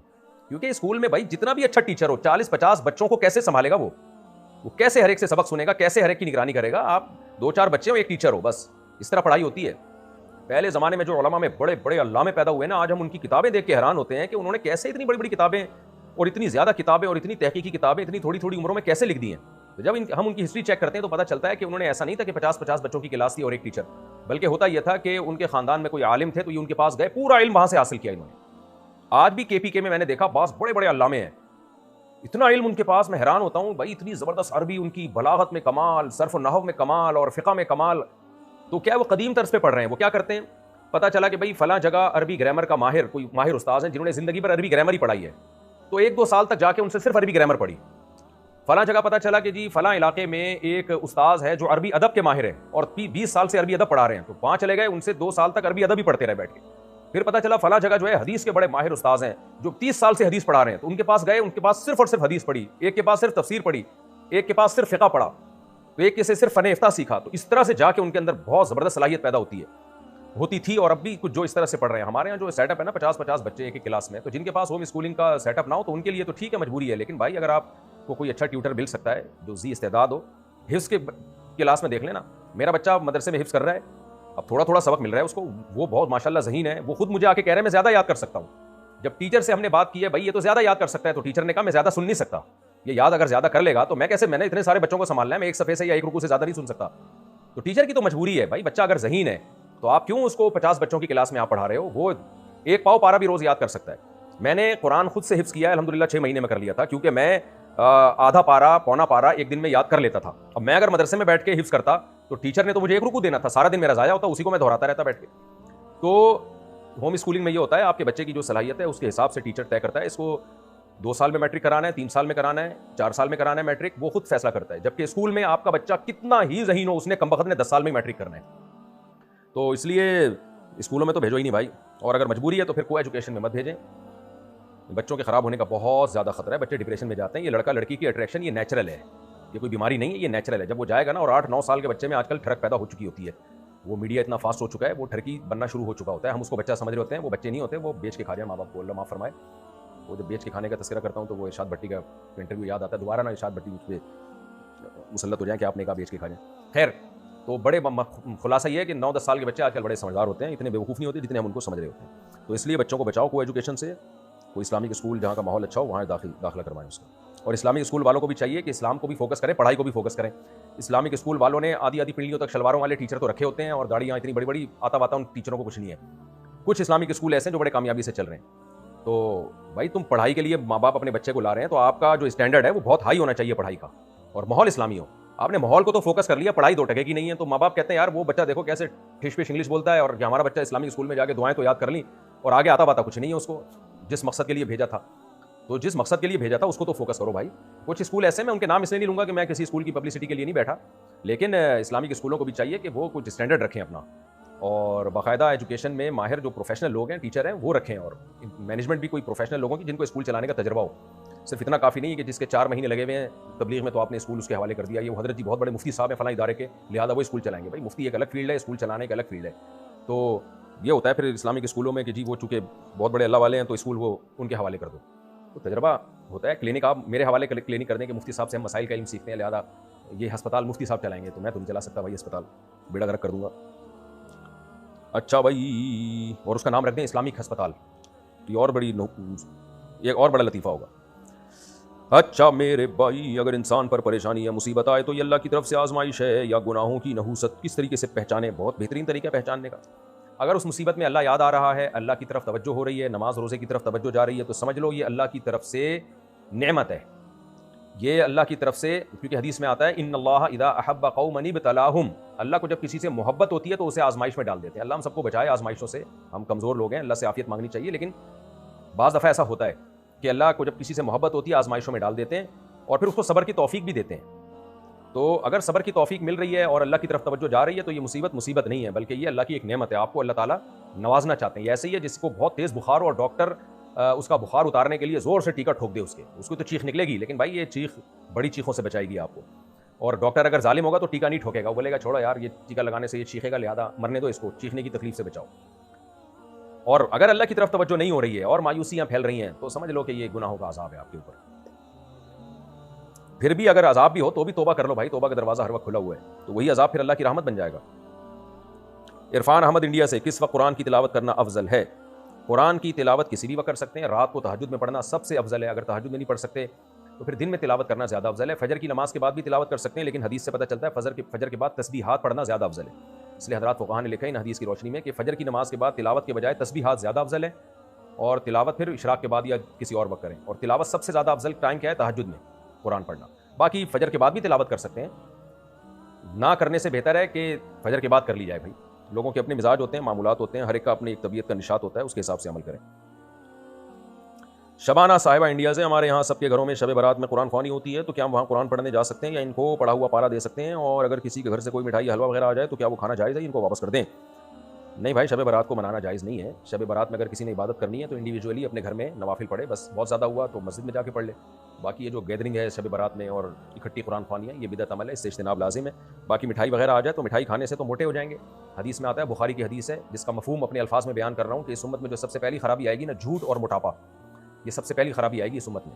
S1: کیونکہ اسکول میں بھائی جتنا بھی اچھا ٹیچر ہو 40-50 بچوں کو کیسے سنبھالے گا وہ کیسے ہر ایک سے سبق سنے گا، کیسے ہر ایک کی نگرانی کرے گا؟ آپ 2-4 بچے ہو ایک ٹیچر ہو، بس اس طرح پڑھائی ہوتی ہے۔ پہلے زمانے میں جو علماء میں بڑے بڑے علامے پیدا ہوئے نا، آج ہم ان کی کتابیں دیکھ کے حیران ہوتے ہیں کہ انہوں نے کیسے اتنی بڑی بڑی کتابیں اور اتنی زیادہ کتابیں اور اتنی تحقیقی کتابیں اتنی تھوڑی تھوڑی عمروں میں کیسے لکھ دی ہیں۔ تو جب ہم ان کی ہسٹری چیک کرتے ہیں تو پتہ چلتا ہے کہ انہوں نے ایسا نہیں تھا کہ 50-50 بچوں کی کلاس تھی اور ایک ٹیچر، بلکہ ہوتا یہ تھا کہ ان کے خاندان میں کوئی عالم تھے تو یہ ان کے پاس گئے، پورا علم وہاں سے حاصل کیا انہوں نے۔ آج بھی KPK میں نے دیکھا بعض بڑے بڑے علامے ہیں، اتنا علم ان کے پاس، میں حیران ہوتا ہوں بھائی، اتنی زبردست عربی، ان کی بلاغت میں کمال، صرف و نحو میں کمال اور فقہ میں کمال۔ تو کیا وہ قدیم طرز پہ پڑھ رہے ہیں؟ وہ کیا کرتے ہیں، پتہ چلا کہ بھائی فلاں جگہ عربی گرامر کا ماہر کوئی ماہر استاذ ہیں جنہوں نے زندگی پر عربی گرامر ہی پڑھائی ہے، تو 1-2 سال تک جا کے ان سے صرف عربی گرامر پڑھی۔ فلاں جگہ پتہ چلا کہ جی فلاں علاقے میں ایک استاذ ہے جو عربی ادب کے ماہر ہیں اور 20 سال سے عربی ادب پڑھا رہے ہیں، تو وہاں چلے گئے، ان سے 2 سال تک عربی ادب ہی پڑھتے رہے بیٹھ کے۔ پھر پتہ چلا فلاں جگہ جو ہے حدیث کے بڑے ماہر استاذ ہیں جو 30 سال سے حدیث پڑھا رہے ہیں، تو ان کے پاس گئے، ان کے پاس صرف اور صرف حدیث پڑھی، ایک کے پاس صرف تفسیر پڑھی، ایک کے پاس صرف فقہ پڑھا، تو ایک کے سے صرف فن افتاء سیکھا۔ تو اس طرح سے جا کے ان کے اندر بہت زبردست صلاحیت پیدا ہوتی تھی، اور اب بھی کچھ جو اس طرح سے پڑھ رہے ہیں۔ ہمارے یہاں جو سیٹ اپ ہے نا 50-50 بچے ایک کلاس میں، تو جن کے پاس ہوم اسکولنگ کا سیٹ اپ نہ ہو تو ان کے لیے تو ٹھیک ہے، مجبوری ہے، لیکن بھائی اگر آپ کو کوئی اچھا ٹیوٹر مل سکتا ہے جو ذی استعداد ہو، حفظ کے کلاس میں دیکھ لینا، میرا بچہ مدرسے میں حفظ کر رہا ہے، اب تھوڑا تھوڑا سبق مل رہا ہے اس کو، وہ بہت ماشاءاللہ ذہین ہے، وہ خود مجھے آ کے کہہ رہے ہیں میں زیادہ یاد کر سکتا ہوں۔ جب ٹیچر سے ہم نے بات کی ہے بھائی یہ تو زیادہ یاد کر سکتا ہے، تو ٹیچر نے کہا میں زیادہ سن نہیں سکتا، یہ یاد اگر زیادہ کر لے گا تو میں کیسے، میں نے اتنے سارے بچوں کو سنبھالنا ہے، میں ایک صفحے سے یا ایک رکوع سے زیادہ نہیں سن سکتا۔ تو ٹیچر کی تو مجبوری ہے بھائی، بچہ اگر ذہین ہے تو آپ کیوں اس کو 50 بچوں کی کلاس میں آپ پڑھا رہے ہو؟ وہ 1 پاؤ پارا بھی روز یاد کر سکتا ہے۔ میں نے قرآن خود سے حفظ کیا ہے الحمدللہ، 6 مہینے میں کر لیا تھا، کیونکہ میں آدھا پارا پونا پارا ایک دن میں یاد کر لیتا تھا۔ اب میں اگر مدرسے میں بیٹھ کے حفظ کرتا تو ٹیچر نے تو مجھے 1 رکوع دینا تھا، سارا دن میرا ضائع ہوتا، اسی کو میں دہراتا رہتا بیٹھ کے۔ تو ہوم اسکولنگ میں یہ ہوتا ہے آپ کے بچے کی جو صلاحیت ہے اس کے حساب سے ٹیچر طے کرتا ہے، اس کو 2 سال میں میٹرک کرانا ہے، 3 سال میں کرانا ہے، 4 سال میں کرانا ہے میٹرک، وہ خود فیصلہ کرتا ہے۔ جبکہ اسکول میں آپ کا بچہ کتنا ہی ذہین ہو، اس نے کم بخت نے 10 سال میں میٹرک کرنا ہے، تو اس لیے اسکولوں میں تو بھیجو ہی نہیں بھائی، اور اگر مجبوری ہے تو پھر کو ایجوکیشن میں مت بھیجیں، بچوں کے خراب ہونے کا بہت زیادہ خطرہ ہے، بچے ڈپریشن میں جاتے ہیں۔ یہ لڑکا لڑکی کی اٹریکشن یہ نیچرل ہے، یہ کوئی بیماری نہیں ہے، یہ نیچرل ہے۔ جب وہ جائے گا نا، اور 8-9 سال کے بچے میں آج کل ٹھڑک پیدا ہو چکی ہوتی ہے، وہ میڈیا اتنا فاسٹ ہو چکا ہے، وہ ٹھڑکی بننا شروع ہو چکا ہوتا ہے، ہم اس کو بچہ سمجھ رہے ہوتے ہیں، وہ بچے نہیں ہوتے، وہ بیچ کے کھا جائیں، ماں باپ کو اللہ معاف فرمائے۔ وہ جب بیچ کے کھانے کا تذکرہ کرتا ہوں تو وہ ارشاد بھٹی کا انٹرویو یاد آتا ہے، دوبارہ نا ارشاد بھٹی اس پہ مسلط ہو جائیں کہ آپ نے کہا بیچ کے کھا جائیں۔ خیر، تو بڑے خلاصہ یہ ہے کہ 9-10 سال کے بچے آج کل بڑے سمجھدار ہوتے ہیں، اتنے بیوقوف نہیں ہوتے جتنے ہم ان کو سمجھ رہے ہوتے ہیں۔ تو اس لیے بچوں کو بچاؤ کو ایجوکیشن سے، کوئی اسلامک اسکول جہاں کا ماحول اچھا ہو وہاں داخلہ کروائیں اس کا۔ اور اسلامک اسکول والوں کو بھی چاہیے کہ اسلام کو بھی فوکس کریں، پڑھائی کو بھی فوکس کریں۔ اسلامک اسکول والوں نے آدھی پنڈلیوں تک شلواروں والے ٹیچر تو رکھے ہوتے ہیں، اور داڑیاں اتنی بڑی بڑی، آتا واتا ان ٹیچروں کو کچھ نہیں ہے۔ کچھ اسلامک اسکول ایسے ہیں جو بڑے کامیابی سے چل رہے ہیں، تو بھائی تم پڑھائی کے لیے ماں باپ اپنے بچے کو لا رہے ہیں تو آپ کا جو اسٹینڈرڈ ہے وہ بہت ہائی ہونا چاہیے پڑھائی کا, اور ماحول اسلامی ہو. آپ نے ماحول کو تو فوکس کر لیا, پڑھائی 2 ٹکے کی نہیں ہے, تو ماں باپ کہتے ہیں یار وہ بچہ دیکھو کیسے ٹھش پش انگلش بولتا ہے, اور ہمارا بچہ اسلامک اسکول میں جا کے دعائیں تو یاد کر لیں اور آگے آتا پاتا کچھ نہیں ہے اس کو, جس مقصد کے لیے بھیجا تھا. تو جس مقصد کے لیے بھیجا تھا اس کو تو فوکس کرو بھائی. کچھ اسکول ایسے, میں ان کے نام اس لیے نہیں لوں گا کہ میں کسی اسکول کی پبلسٹی کے لیے نہیں بیٹھا, لیکن اسلامک اسکولوں کو بھی چاہیے کہ وہ کچھ اسٹینڈرڈ رکھیں اپنا, اور باقاعدہ ایجوکیشن میں ماہر جو پروفیشنل لوگ ہیں, ٹیچر ہیں, وہ رکھیں, اور مینجمنٹ بھی کوئی پروفیشنل لوگوں کی جن کو اسکول چلانے کا تجربہ ہو. صرف اتنا کافی نہیں ہے کہ جس کے 4 مہینے لگے ہوئے ہیں تبلیغ میں تو آپ نے اسکول اس کے حوالے کر دیا, یہ حضرت جی بہت بڑے مفتی صاحب ہیں فلاں ادارے کے, لہٰذا وہ اسکول چلائیں گے. بھائی مفتی ایک الگ فیلڈ ہے, اسکول چلانے ایک الگ فیلڈ ہے. تو یہ ہوتا ہے پھر اسلامک اسکولوں میں کہ جی وہ چونکہ بہت بڑے اللہ والے ہیں تو اسکول وہ ان کے حوالے کر دو. تو تجربہ ہوتا ہے. کلینک آپ میرے حوالے کلینک کر دیں کہ مفتی صاحب سے ہم مسائل کا علم سیکھتے ہیں, لہٰذا یہ ہسپتال مفتی صاحب چلائیں گے, تو میں تو نہیں چلا سکتا بھائی اسپتال, بیڑا گرک کر دوں گا. اچھا بھائی, اور اس کا نام رکھ دیں اسلامک ہسپتال, یہ اور بڑی ایک اور بڑا لطیفہ ہوگا. اچھا میرے بھائی, اگر انسان پر پریشانی یا مصیبت آئے تو یہ اللہ کی طرف سے آزمائش ہے یا گناہوں کی نحوست, کس طریقے سے پہچانے؟ بہت بہترین طریقہ پہچاننے کا. اگر اس مصیبت میں اللہ یاد آ رہا ہے, اللہ کی طرف توجہ ہو رہی ہے, نماز روزے کی طرف توجہ جا رہی ہے, تو سمجھ لو یہ اللہ کی طرف سے نعمت ہے, یہ اللہ کی طرف سے. کیونکہ حدیث میں آتا ہے ان اللہ اذا احب قوما ابتلاہم, اللہ کو جب کسی سے محبت ہوتی ہے تو اسے آزمائش میں ڈال دیتے ہیں. اللہ ہم سب کو بچائے آزمائشوں سے, ہم کمزور لوگ ہیں, اللہ سے عافیت مانگنی چاہیے, لیکن بعض دفعہ ایسا ہوتا ہے کہ اللہ کو جب کسی سے محبت ہوتی ہے آزمائشوں میں ڈال دیتے ہیں, اور پھر اس کو صبر کی توفیق بھی دیتے ہیں. تو اگر صبر کی توفیق مل رہی ہے اور اللہ کی طرف توجہ جا رہی ہے تو یہ مصیبت نہیں ہے, بلکہ یہ اللہ کی ایک نعمت ہے. آپ کو اللہ تعالیٰ نوازنا چاہتے ہیں. یہ ایسے ہی ہے جس کو بہت تیز بخار ہو اور ڈاکٹر اس کا بخار اتارنے کے لیے زور سے ٹیکا ٹھوک دے, اس کو تو چیخ نکلے گی, لیکن بھائی یہ چیخ بڑی چیخوں سے بچائے گی آپ کو. اور ڈاکٹر اگر ظالم ہوگا تو ٹیکا نہیں ٹھوکے گا, وہ بولے گا چھوڑو یار یہ ٹیکا لگانے سے یہ چیخے گا, لہٰذا مرنے دو اس کو, چیخنے کی تکلیف سے بچاؤ. اور اگر اللہ کی طرف توجہ نہیں ہو رہی ہے اور مایوسیاں پھیل رہی ہیں تو سمجھ لو کہ یہ گناہوں کا عذاب ہے آپ کے اوپر. پھر بھی اگر عذاب بھی ہو تو بھی توبہ کر لو بھائی, توبہ کا دروازہ ہر وقت کھلا ہوا ہے, تو وہی عذاب پھر اللہ کی رحمت بن جائے گا. عرفان احمد انڈیا سے, کس وقت قرآن کی تلاوت کرنا افضل ہے؟ قرآن کی تلاوت کسی بھی وقت کر سکتے ہیں, رات کو تہجد میں پڑھنا سب سے افضل ہے. اگر تہجد میں نہیں پڑھ سکتے تو پھر دن میں تلاوت کرنا زیادہ افضل ہے. فجر کی نماز کے بعد بھی تلاوت کر سکتے ہیں, لیکن حدیث سے پتہ چلتا ہے فجر کے بعد تسبیحات پڑھنا زیادہ افضل ہے. اس لیے حضرات فقہاء نے لکھا ہے ان حدیث کی روشنی میں کہ فجر کی نماز کے بعد تلاوت کے بجائے تسبیحات زیادہ افضل ہے, اور تلاوت پھر اشراق کے بعد یا کسی اور وقت کریں. اور تلاوت سب سے زیادہ افضل ٹائم کیا ہے؟ تہجد میں قرآن پڑھنا. باقی فجر کے بعد بھی تلاوت کر سکتے ہیں, نہ کرنے سے بہتر ہے کہ فجر کے بعد کر لی جائے. بھائی لوگوں کے اپنے مزاج ہوتے ہیں, معمولات ہوتے ہیں, ہر ایک کا اپنی ایک طبیعت کا نشاط ہوتا ہے, اس کے حساب سے عمل کریں. شبانہ صاحبہ انڈیا سے, ہمارے یہاں سب کے گھروں میں شب برات میں قرآن خوانی ہوتی ہے, تو کیا ہم وہاں قرآن پڑھنے جا سکتے ہیں یا ان کو پڑھا ہوا پارا دے سکتے ہیں؟ اور اگر کسی کے گھر سے کوئی مٹھائی حلوہ وغیرہ آ جائے تو کیا وہ کھانا جائز ہے, ان کو واپس کر دیں؟ نہیں بھائی, شب برات کو منانا جائز نہیں ہے. شب برات میں اگر کسی نے عبادت کرنی ہے تو انڈیویجولی اپنے گھر میں نوافل پڑھے, بس بہت زیادہ ہوا تو مسجد میں جا کے پڑھ لے. باقی یہ جو گیدرنگ ہے شب برات میں اور اکٹھی قرآن خوانی ہے, یہ بدعت عمل ہے, اس سے اجتناب لازم ہے. باقی مٹھائی وغیرہ آ جائے تو مٹھائی کھانے سے تو موٹے ہو جائیں گے. حدیث میں آتا ہے, بخاری کی حدیث ہے, جس کا مفہوم اپنے الفاظ میں بیان کر رہا ہوں, کہ اس امت میں جو سب سے پہلی خرابی آئے گی نا, جھوٹ اور موٹاپا, یہ سب سے پہلی خرابی آئے گی اس امت میں.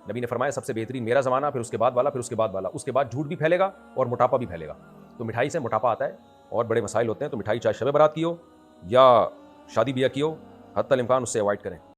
S1: نبی نے فرمایا سب سے بہترین میرا زمانہ, پھر اس کے بعد والا, پھر اس کے بعد والا, اس کے بعد جھوٹ بھی پھیلے گا اور موٹاپا بھی پھیلے گا. تو مٹھائی سے موٹاپا آتا ہے اور بڑے مسائل ہوتے ہیں. تو مٹھائی چاہے شب برات کی ہو یا شادی بیاہ کی ہو, حتی الامکان اس سے اوائڈ کریں.